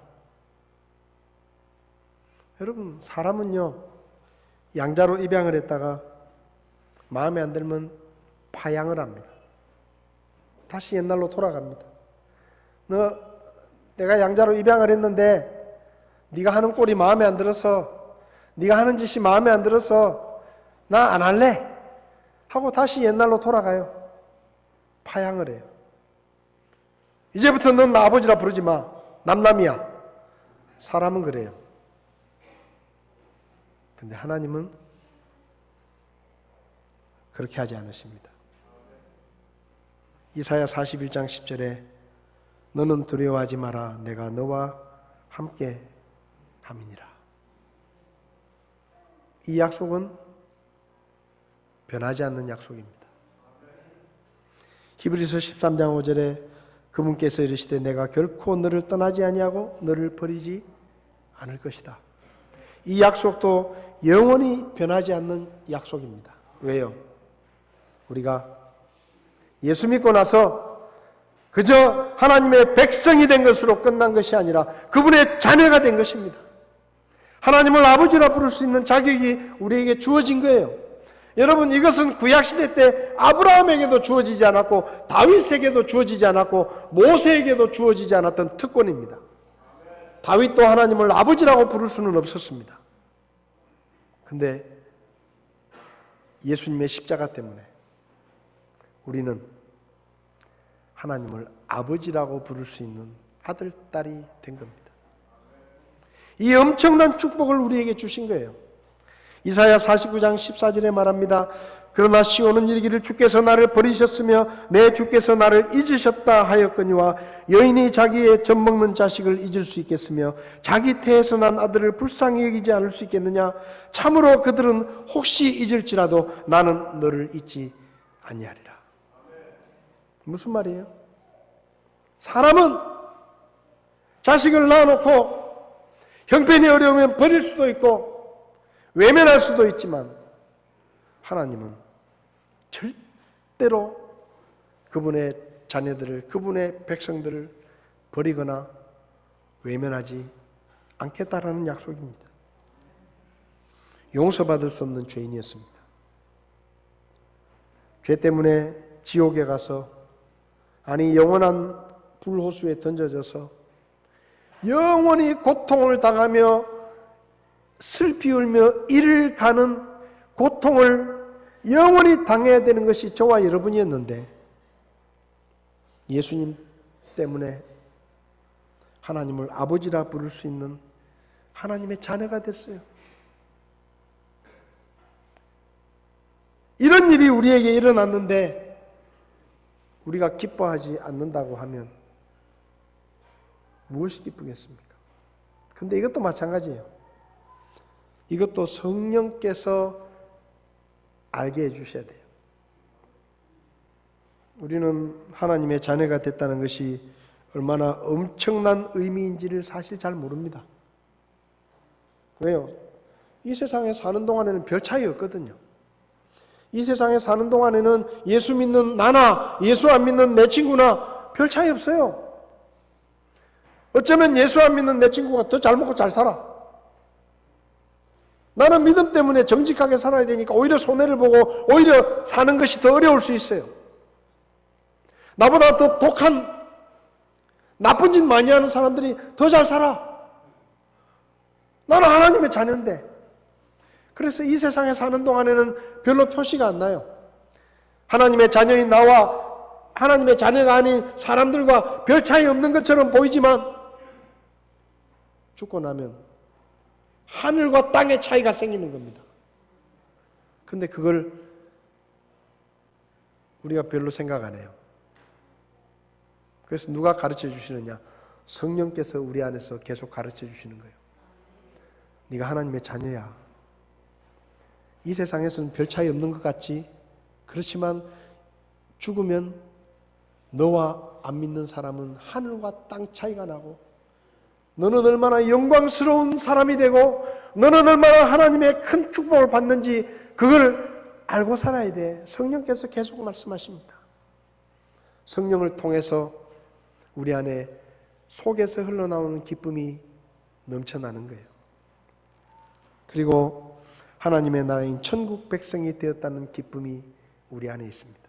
여러분, 사람은요 양자로 입양을 했다가 마음에 안 들면 파양을 합니다. 다시 옛날로 돌아갑니다. 내가 양자로 입양을 했는데 네가 하는 꼴이 마음에 안 들어서 네가 하는 짓이 마음에 안 들어서 나 안 할래 하고 다시 옛날로 돌아가요. 파양을 해요. 이제부터 넌 나 아버지라 부르지 마. 남남이야. 사람은 그래요. 근데 하나님은 그렇게 하지 않으십니다. 이사야 41장 10절에 너는 두려워하지 마라. 내가 너와 함께 함이니라. 이 약속은 변하지 않는 약속입니다. 히브리서 13장 5절에 그분께서 이르시되 내가 결코 너를 떠나지 아니하고 너를 버리지 않을 것이다. 이 약속도 영원히 변하지 않는 약속입니다. 왜요? 우리가 예수 믿고 나서 그저 하나님의 백성이 된 것으로 끝난 것이 아니라 그분의 자녀가 된 것입니다. 하나님을 아버지라 부를 수 있는 자격이 우리에게 주어진 거예요. 여러분, 이것은 구약시대 때 아브라함에게도 주어지지 않았고 다윗에게도 주어지지 않았고 모세에게도 주어지지 않았던 특권입니다. 다윗도 하나님을 아버지라고 부를 수는 없었습니다. 근데 예수님의 십자가 때문에 우리는 하나님을 아버지라고 부를 수 있는 아들, 딸이 된 겁니다. 이 엄청난 축복을 우리에게 주신 거예요. 이사야 49장 14절에 말합니다. 그러나 시온은 이르기를 주께서 나를 버리셨으며 내 주께서 나를 잊으셨다 하였거니와 여인이 자기의 젖먹는 자식을 잊을 수 있겠으며 자기 태에서 난 아들을 불쌍히 여기지 않을 수 있겠느냐. 참으로 그들은 혹시 잊을지라도 나는 너를 잊지 아니하리라. 무슨 말이에요? 사람은 자식을 낳아놓고 형편이 어려우면 버릴 수도 있고 외면할 수도 있지만 하나님은 절대로 그분의 자녀들을, 그분의 백성들을 버리거나 외면하지 않겠다라는 약속입니다. 용서받을 수 없는 죄인이었습니다. 죄 때문에 지옥에 가서, 아니 영원한 불호수에 던져져서 영원히 고통을 당하며 슬피 울며 이를 가는 고통을 영원히 당해야 되는 것이 저와 여러분이었는데 예수님 때문에 하나님을 아버지라 부를 수 있는 하나님의 자녀가 됐어요. 이런 일이 우리에게 일어났는데 우리가 기뻐하지 않는다고 하면 무엇이 기쁘겠습니까? 근데 이것도 마찬가지예요. 이것도 성령께서 알게 해주셔야 돼요. 우리는 하나님의 자녀가 됐다는 것이 얼마나 엄청난 의미인지를 사실 잘 모릅니다. 왜요? 이 세상에 사는 동안에는 별 차이 없거든요. 이 세상에 사는 동안에는 예수 믿는 나나 예수 안 믿는 내 친구나 별 차이 없어요. 어쩌면 예수 안 믿는 내 친구가 더 잘 먹고 잘 살아. 나는 믿음 때문에 정직하게 살아야 되니까 오히려 손해를 보고 오히려 사는 것이 더 어려울 수 있어요. 나보다 더 독한 나쁜 짓 많이 하는 사람들이 더 잘 살아. 나는 하나님의 자녀인데. 그래서 이 세상에 사는 동안에는 별로 표시가 안 나요. 하나님의 자녀인 나와 하나님의 자녀가 아닌 사람들과 별 차이 없는 것처럼 보이지만 죽고 나면 하늘과 땅의 차이가 생기는 겁니다. 근데 그걸 우리가 별로 생각 안 해요. 그래서 누가 가르쳐 주시느냐? 성령께서 우리 안에서 계속 가르쳐 주시는 거예요. 네가 하나님의 자녀야. 이 세상에서는 별 차이 없는 것 같지? 그렇지만 죽으면 너와 안 믿는 사람은 하늘과 땅 차이가 나고, 너는 얼마나 영광스러운 사람이 되고 너는 얼마나 하나님의 큰 축복을 받는지 그걸 알고 살아야 돼. 성령께서 계속 말씀하십니다. 성령을 통해서 우리 안에 속에서 흘러나오는 기쁨이 넘쳐나는 거예요. 그리고 하나님의 나라인 천국 백성이 되었다는 기쁨이 우리 안에 있습니다.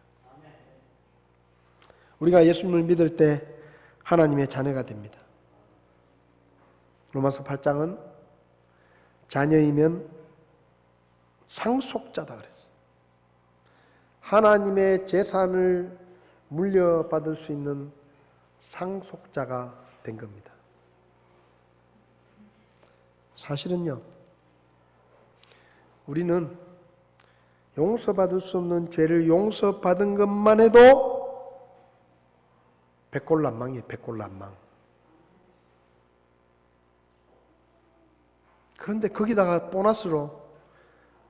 우리가 예수님을 믿을 때 하나님의 자녀가 됩니다. 로마서 8장은 자녀이면 상속자다 그랬어요. 하나님의 재산을 물려받을 수 있는 상속자가 된 겁니다. 사실은요, 우리는 용서받을 수 없는 죄를 용서받은 것만 해도 백골난망이에요. 백골난망. 그런데 거기다가 보너스로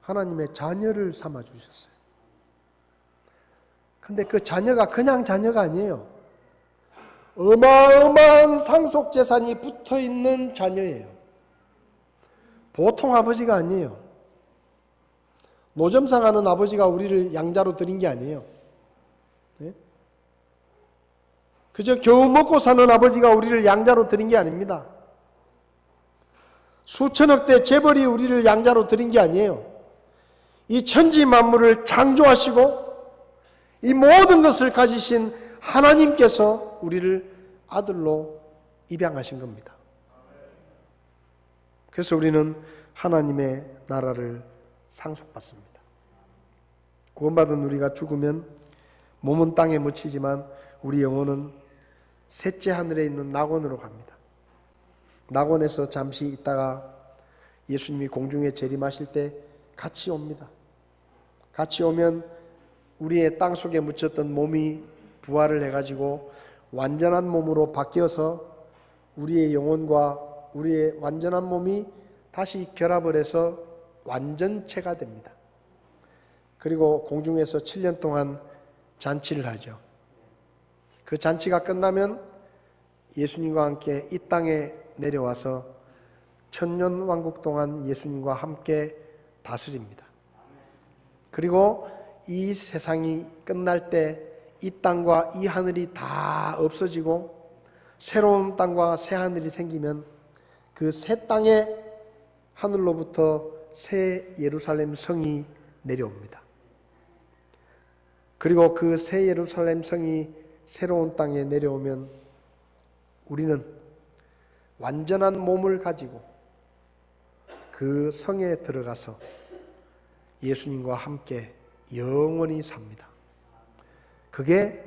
하나님의 자녀를 삼아 주셨어요. 근데 그 자녀가 그냥 자녀가 아니에요. 어마어마한 상속 재산이 붙어 있는 자녀예요. 보통 아버지가 아니에요. 노점상하는 아버지가 우리를 양자로 들인 게 아니에요. 네? 그저 겨우 먹고 사는 아버지가 우리를 양자로 들인 게 아닙니다. 수천억 대 재벌이 우리를 양자로 들인 게 아니에요. 이 천지 만물을 창조하시고 이 모든 것을 가지신 하나님께서 우리를 아들로 입양하신 겁니다. 그래서 우리는 하나님의 나라를 상속받습니다. 구원받은 우리가 죽으면 몸은 땅에 묻히지만 우리 영혼은 셋째 하늘에 있는 낙원으로 갑니다. 낙원에서 잠시 있다가 예수님이 공중에 재림하실 때 같이 옵니다. 같이 오면 우리의 땅 속에 묻혔던 몸이 부활을 해가지고 완전한 몸으로 바뀌어서 우리의 영혼과 우리의 완전한 몸이 다시 결합을 해서 완전체가 됩니다. 그리고 공중에서 7년 동안 잔치를 하죠. 그 잔치가 끝나면 예수님과 함께 이 땅에 내려와서 천년 왕국 동안 예수님과 함께 다스립니다. 그리고 이 세상이 끝날 때 이 땅과 이 하늘이 다 없어지고 새로운 땅과 새 하늘이 생기면 그 새 땅의 하늘로부터 새 예루살렘 성이 내려옵니다. 그리고 그 새 예루살렘 성이 새로운 땅에 내려오면 우리는 완전한 몸을 가지고 그 성에 들어가서 예수님과 함께 영원히 삽니다. 그게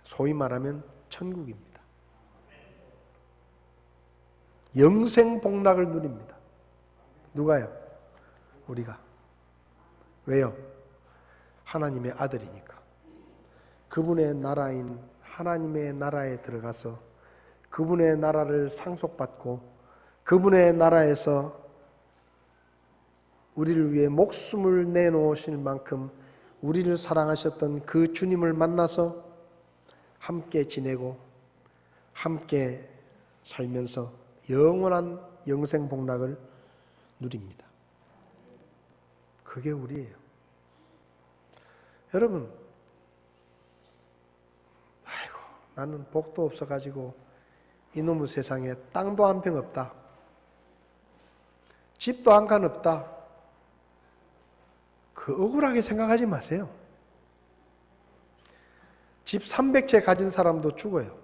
소위 말하면 천국입니다. 영생 복락을 누립니다. 누가요? 우리가. 왜요? 하나님의 아들이니까. 그분의 나라인 하나님의 나라에 들어가서 그분의 나라를 상속받고 그분의 나라에서 우리를 위해 목숨을 내놓으실 만큼 우리를 사랑하셨던 그 주님을 만나서 함께 지내고 함께 살면서 영원한 영생 복락을 누립니다. 그게 우리예요. 여러분, 아이고 나는 복도 없어가지고 이놈의 세상에 땅도 한 평 없다. 집도 한 칸 없다. 그 억울하게 생각하지 마세요. 집 300채 가진 사람도 죽어요.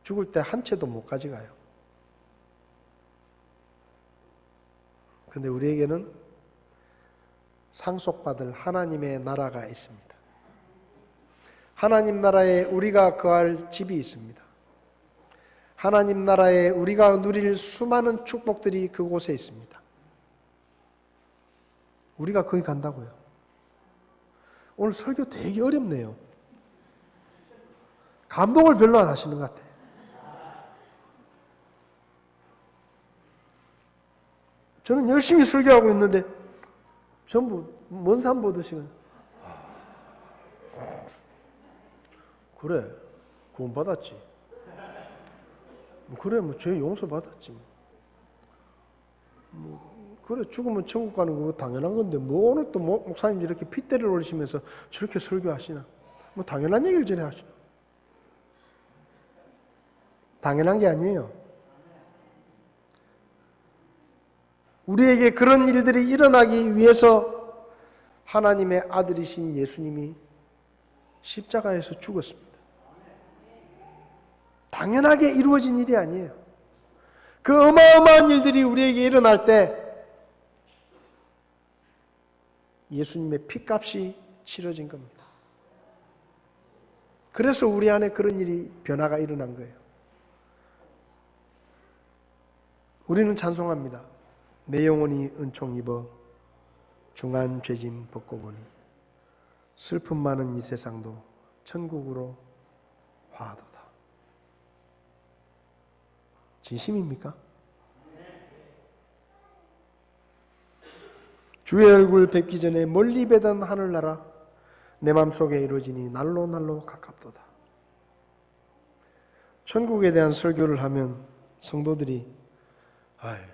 죽을 때 한 채도 못 가져가요. 근데 우리에게는 상속받을 하나님의 나라가 있습니다. 하나님 나라에 우리가 거할 집이 있습니다. 하나님 나라에 우리가 누릴 수많은 축복들이 그곳에 있습니다. 우리가 거기 간다고요. 오늘 설교 되게 어렵네요. 감동을 별로 안 하시는 것 같아요. 저는 열심히 설교하고 있는데 전부 먼 산 보듯이 그래 구원 받았지. 그래 뭐 죄 용서 받았지. 그래 죽으면 천국 가는 거 당연한 건데 뭐 오늘 또 목사님 이렇게 핏대를 올리시면서 저렇게 설교하시나? 뭐 당연한 얘기를 전해 하시나? 당연한 게 아니에요. 우리에게 그런 일들이 일어나기 위해서 하나님의 아들이신 예수님이 십자가에서 죽었습니다. 당연하게 이루어진 일이 아니에요. 그 어마어마한 일들이 우리에게 일어날 때 예수님의 피값이 치러진 겁니다. 그래서 우리 안에 그런 일이 변화가 일어난 거예요. 우리는 찬송합니다. 내 영혼이 은총 입어 중한 죄짐 벗고 보니 슬픔 많은 이 세상도 천국으로 화하도다. 진심입니까? 주의 얼굴 뵙기 전에 멀리 배던 하늘나라 내 맘속에 이루어지니 날로 날로 가깝도다. 천국에 대한 설교를 하면 성도들이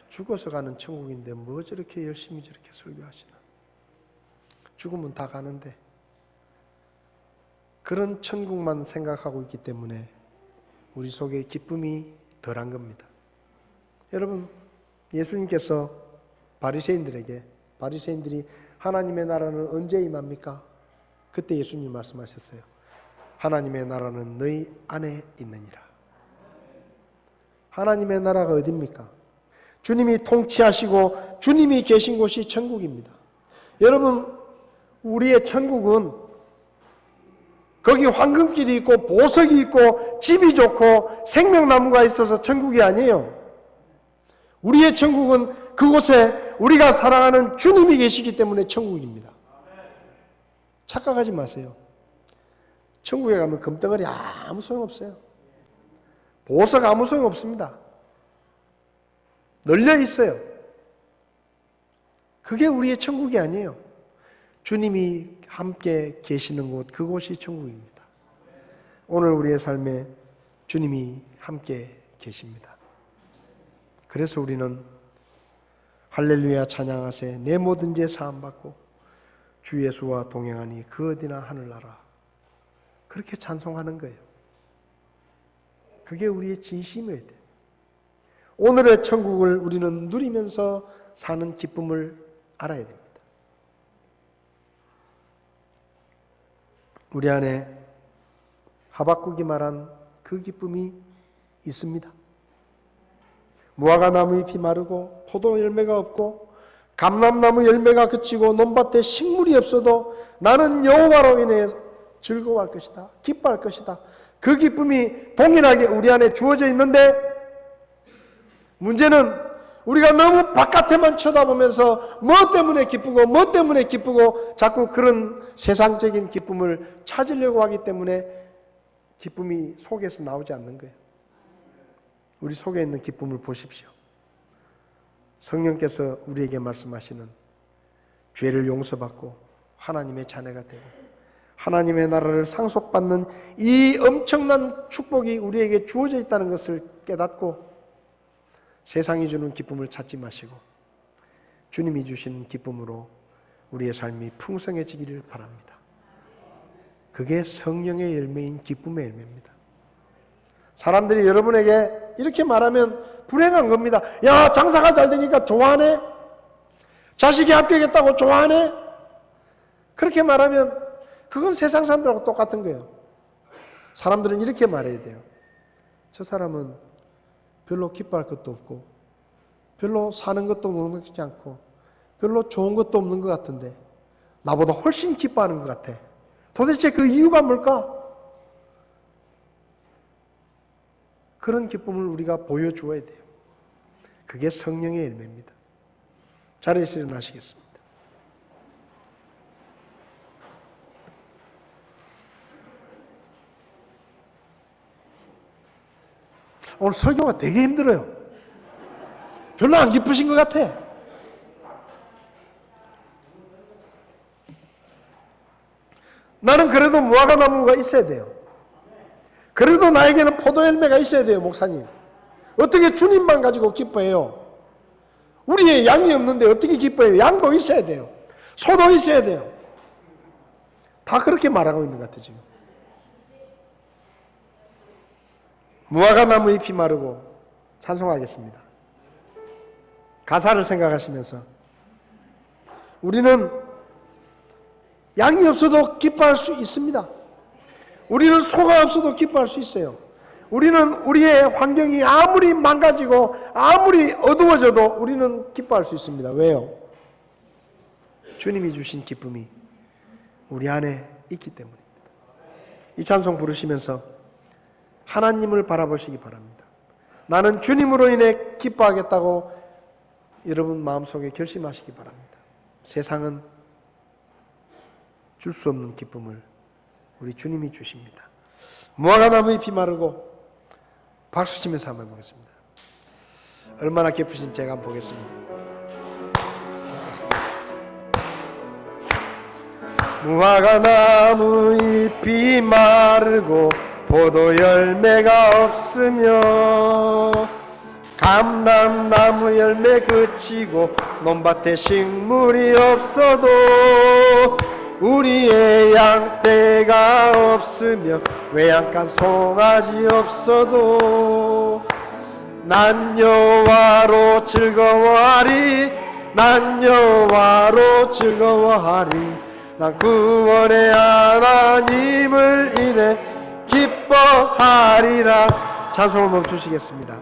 죽어서 가는 천국인데 뭐 저렇게 열심히 저렇게 설교하시나. 죽으면 다 가는데. 그런 천국만 생각하고 있기 때문에 우리 속에 기쁨이 덜한 겁니다. 여러분, 예수님께서 바리새인들이 하나님의 나라는 언제 임합니까? 그때 예수님이 말씀하셨어요. 하나님의 나라는 너희 안에 있느니라. 하나님의 나라가 어디입니까? 주님이 통치하시고 주님이 계신 곳이 천국입니다. 여러분, 우리의 천국은 거기 황금길이 있고 보석이 있고 집이 좋고 생명나무가 있어서 천국이 아니에요. 우리의 천국은 그곳에 우리가 사랑하는 주님이 계시기 때문에 천국입니다. 착각하지 마세요. 천국에 가면 금덩어리 아무 소용없어요. 보석 아무 소용없습니다. 널려 있어요. 그게 우리의 천국이 아니에요. 주님이 함께 계시는 곳, 그곳이 천국입니다. 오늘 우리의 삶에 주님이 함께 계십니다. 그래서 우리는 할렐루야 찬양하세 내 모든 죄 사함받고 주 예수와 동행하니 그 어디나 하늘나라. 그렇게 찬송하는 거예요. 그게 우리의 진심이어야 돼요. 오늘의 천국을 우리는 누리면서 사는 기쁨을 알아야 됩니다. 우리 안에 하박국이 말한 그 기쁨이 있습니다. 무화과 나무 잎이 마르고 포도 열매가 없고 감람나무 열매가 그치고 논밭에 식물이 없어도 나는 여호와로 인해 즐거워할 것이다. 기뻐할 것이다. 그 기쁨이 동일하게 우리 안에 주어져 있는데 문제는 우리가 너무 바깥에만 쳐다보면서 뭐 때문에 기쁘고 자꾸 그런 세상적인 기쁨을 찾으려고 하기 때문에 기쁨이 속에서 나오지 않는 거예요. 우리 속에 있는 기쁨을 보십시오. 성령께서 우리에게 말씀하시는 죄를 용서받고 하나님의 자녀가 되고 하나님의 나라를 상속받는 이 엄청난 축복이 우리에게 주어져 있다는 것을 깨닫고 세상이 주는 기쁨을 찾지 마시고 주님이 주신 기쁨으로 우리의 삶이 풍성해지기를 바랍니다. 그게 성령의 열매인 기쁨의 열매입니다. 사람들이 여러분에게 이렇게 말하면 불행한 겁니다. 야, 장사가 잘 되니까 좋아하네? 자식이 합격했다고 좋아하네? 그렇게 말하면 그건 세상 사람들하고 똑같은 거예요. 사람들은 이렇게 말해야 돼요. 저 사람은 별로 기뻐할 것도 없고 별로 사는 것도 녹록지 않고 별로 좋은 것도 없는 것 같은데 나보다 훨씬 기뻐하는 것 같아. 도대체 그 이유가 뭘까? 그런 기쁨을 우리가 보여주어야 돼요. 그게 성령의 열매입니다. 자리에서 일어나시겠습니다. 오늘 설교가 되게 힘들어요. 별로 안 기쁘신 것 같아. 나는 그래도 무화과 나무가 있어야 돼요. 그래도 나에게는 포도 열매가 있어야 돼요, 목사님. 어떻게 주님만 가지고 기뻐해요? 우리의 양이 없는데 어떻게 기뻐해요? 양도 있어야 돼요. 소도 있어야 돼요. 다 그렇게 말하고 있는 것 같아요, 지금. 무화과 나무 잎이 마르고 찬송하겠습니다. 가사를 생각하시면서 우리는 양이 없어도 기뻐할 수 있습니다. 우리는 소가 없어도 기뻐할 수 있어요. 우리는 우리의 환경이 아무리 망가지고 아무리 어두워져도 우리는 기뻐할 수 있습니다. 왜요? 주님이 주신 기쁨이 우리 안에 있기 때문입니다. 이 찬송 부르시면서 하나님을 바라보시기 바랍니다. 나는 주님으로 인해 기뻐하겠다고 여러분 마음속에 결심하시기 바랍니다. 세상은 줄 수 없는 기쁨을 우리 주님이 주십니다. 무화과 나무 잎이 마르고 박수 치면서 한번 보겠습니다. 얼마나 기쁘신지 제가 한번 보겠습니다. 무화과 나무 잎이 마르고 포도 열매가 없으며 감람나무 열매 그치고 논밭에 식물이 없어도 우리의 양떼가 없으며 외양간 송아지 없어도 난 여호와로 즐거워하리 난 여호와로 즐거워하리 난 구원의 하나님을 인해 기뻐하리라. 찬송을 멈추시겠습니다.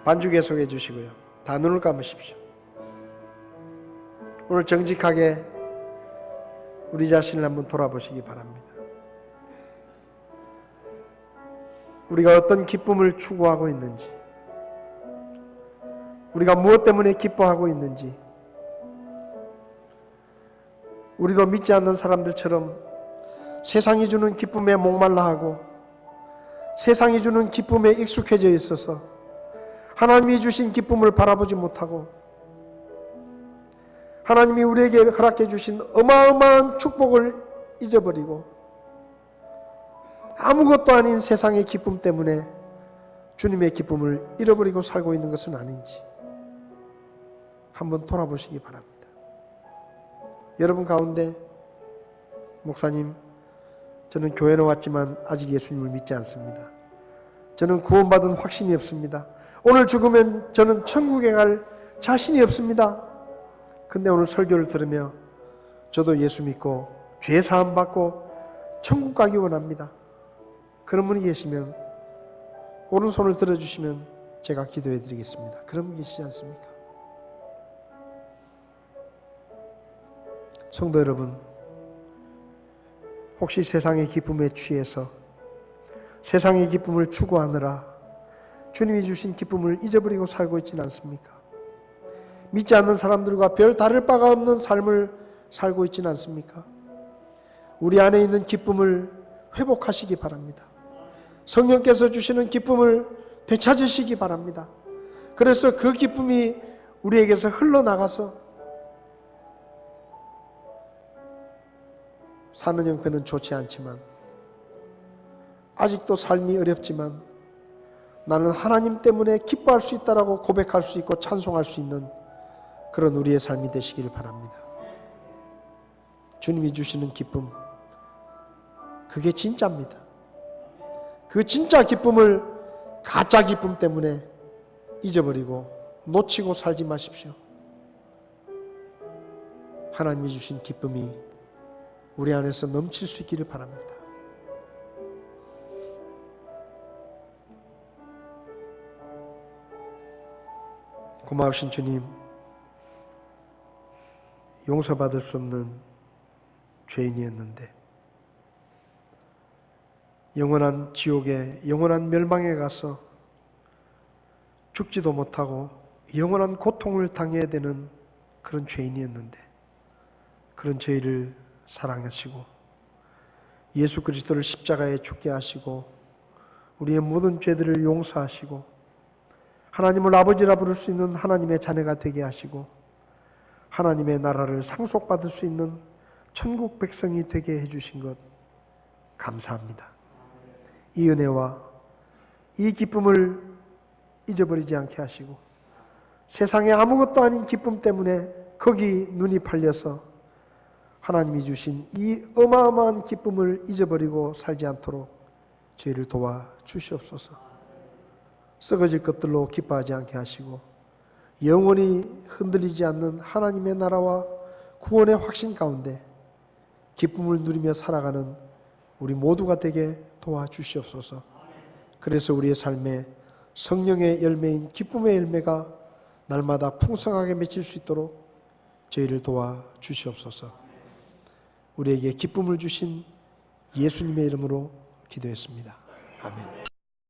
반주 계속해 주시고요. 다 눈을 감으십시오. 오늘 정직하게 우리 자신을 한번 돌아보시기 바랍니다. 우리가 어떤 기쁨을 추구하고 있는지, 우리가 무엇 때문에 기뻐하고 있는지, 우리도 믿지 않는 사람들처럼 세상이 주는 기쁨에 목말라 하고 세상이 주는 기쁨에 익숙해져 있어서 하나님이 주신 기쁨을 바라보지 못하고 하나님이 우리에게 허락해 주신 어마어마한 축복을 잊어버리고 아무것도 아닌 세상의 기쁨 때문에 주님의 기쁨을 잃어버리고 살고 있는 것은 아닌지 한번 돌아보시기 바랍니다. 여러분 가운데 목사님, 저는 교회는 왔지만 아직 예수님을 믿지 않습니다. 저는 구원받은 확신이 없습니다. 오늘 죽으면 저는 천국에 갈 자신이 없습니다. 근데 오늘 설교를 들으며 저도 예수 믿고 죄 사함 받고 천국 가기 원합니다. 그런 분이 계시면 오른손을 들어주시면 제가 기도해 드리겠습니다. 그런 분 계시지 않습니까? 성도 여러분, 혹시 세상의 기쁨에 취해서 세상의 기쁨을 추구하느라 주님이 주신 기쁨을 잊어버리고 살고 있지는 않습니까? 믿지 않는 사람들과 별 다를 바가 없는 삶을 살고 있지는 않습니까? 우리 안에 있는 기쁨을 회복하시기 바랍니다. 성령께서 주시는 기쁨을 되찾으시기 바랍니다. 그래서 그 기쁨이 우리에게서 흘러나가서 사는 형편은 좋지 않지만 아직도 삶이 어렵지만 나는 하나님 때문에 기뻐할 수 있다라고 고백할 수 있고 찬송할 수 있는 그런 우리의 삶이 되시길 바랍니다. 주님이 주시는 기쁨, 그게 진짜입니다. 그 진짜 기쁨을 가짜 기쁨 때문에 잊어버리고 놓치고 살지 마십시오. 하나님이 주신 기쁨이 우리 안에서 넘칠 수 있기를 바랍니다. 고마우신 주님, 용서받을 수 없는 죄인이었는데 영원한 지옥에, 영원한 멸망에 가서 죽지도 못하고 영원한 고통을 당해야 되는 그런 죄인이었는데, 그런 죄를 사랑하시고 예수 그리스도를 십자가에 죽게 하시고 우리의 모든 죄들을 용서하시고 하나님을 아버지라 부를 수 있는 하나님의 자녀가 되게 하시고 하나님의 나라를 상속받을 수 있는 천국 백성이 되게 해주신 것 감사합니다. 이 은혜와 이 기쁨을 잊어버리지 않게 하시고 세상에 아무것도 아닌 기쁨 때문에 거기 눈이 팔려서 하나님이 주신 이 어마어마한 기쁨을 잊어버리고 살지 않도록 저희를 도와주시옵소서. 썩어질 것들로 기뻐하지 않게 하시고 영원히 흔들리지 않는 하나님의 나라와 구원의 확신 가운데 기쁨을 누리며 살아가는 우리 모두가 되게 도와주시옵소서. 그래서 우리의 삶에 성령의 열매인 기쁨의 열매가 날마다 풍성하게 맺힐 수 있도록 저희를 도와주시옵소서. 우리에게 기쁨을 주신 예수님의 이름으로 기도했습니다. 아멘.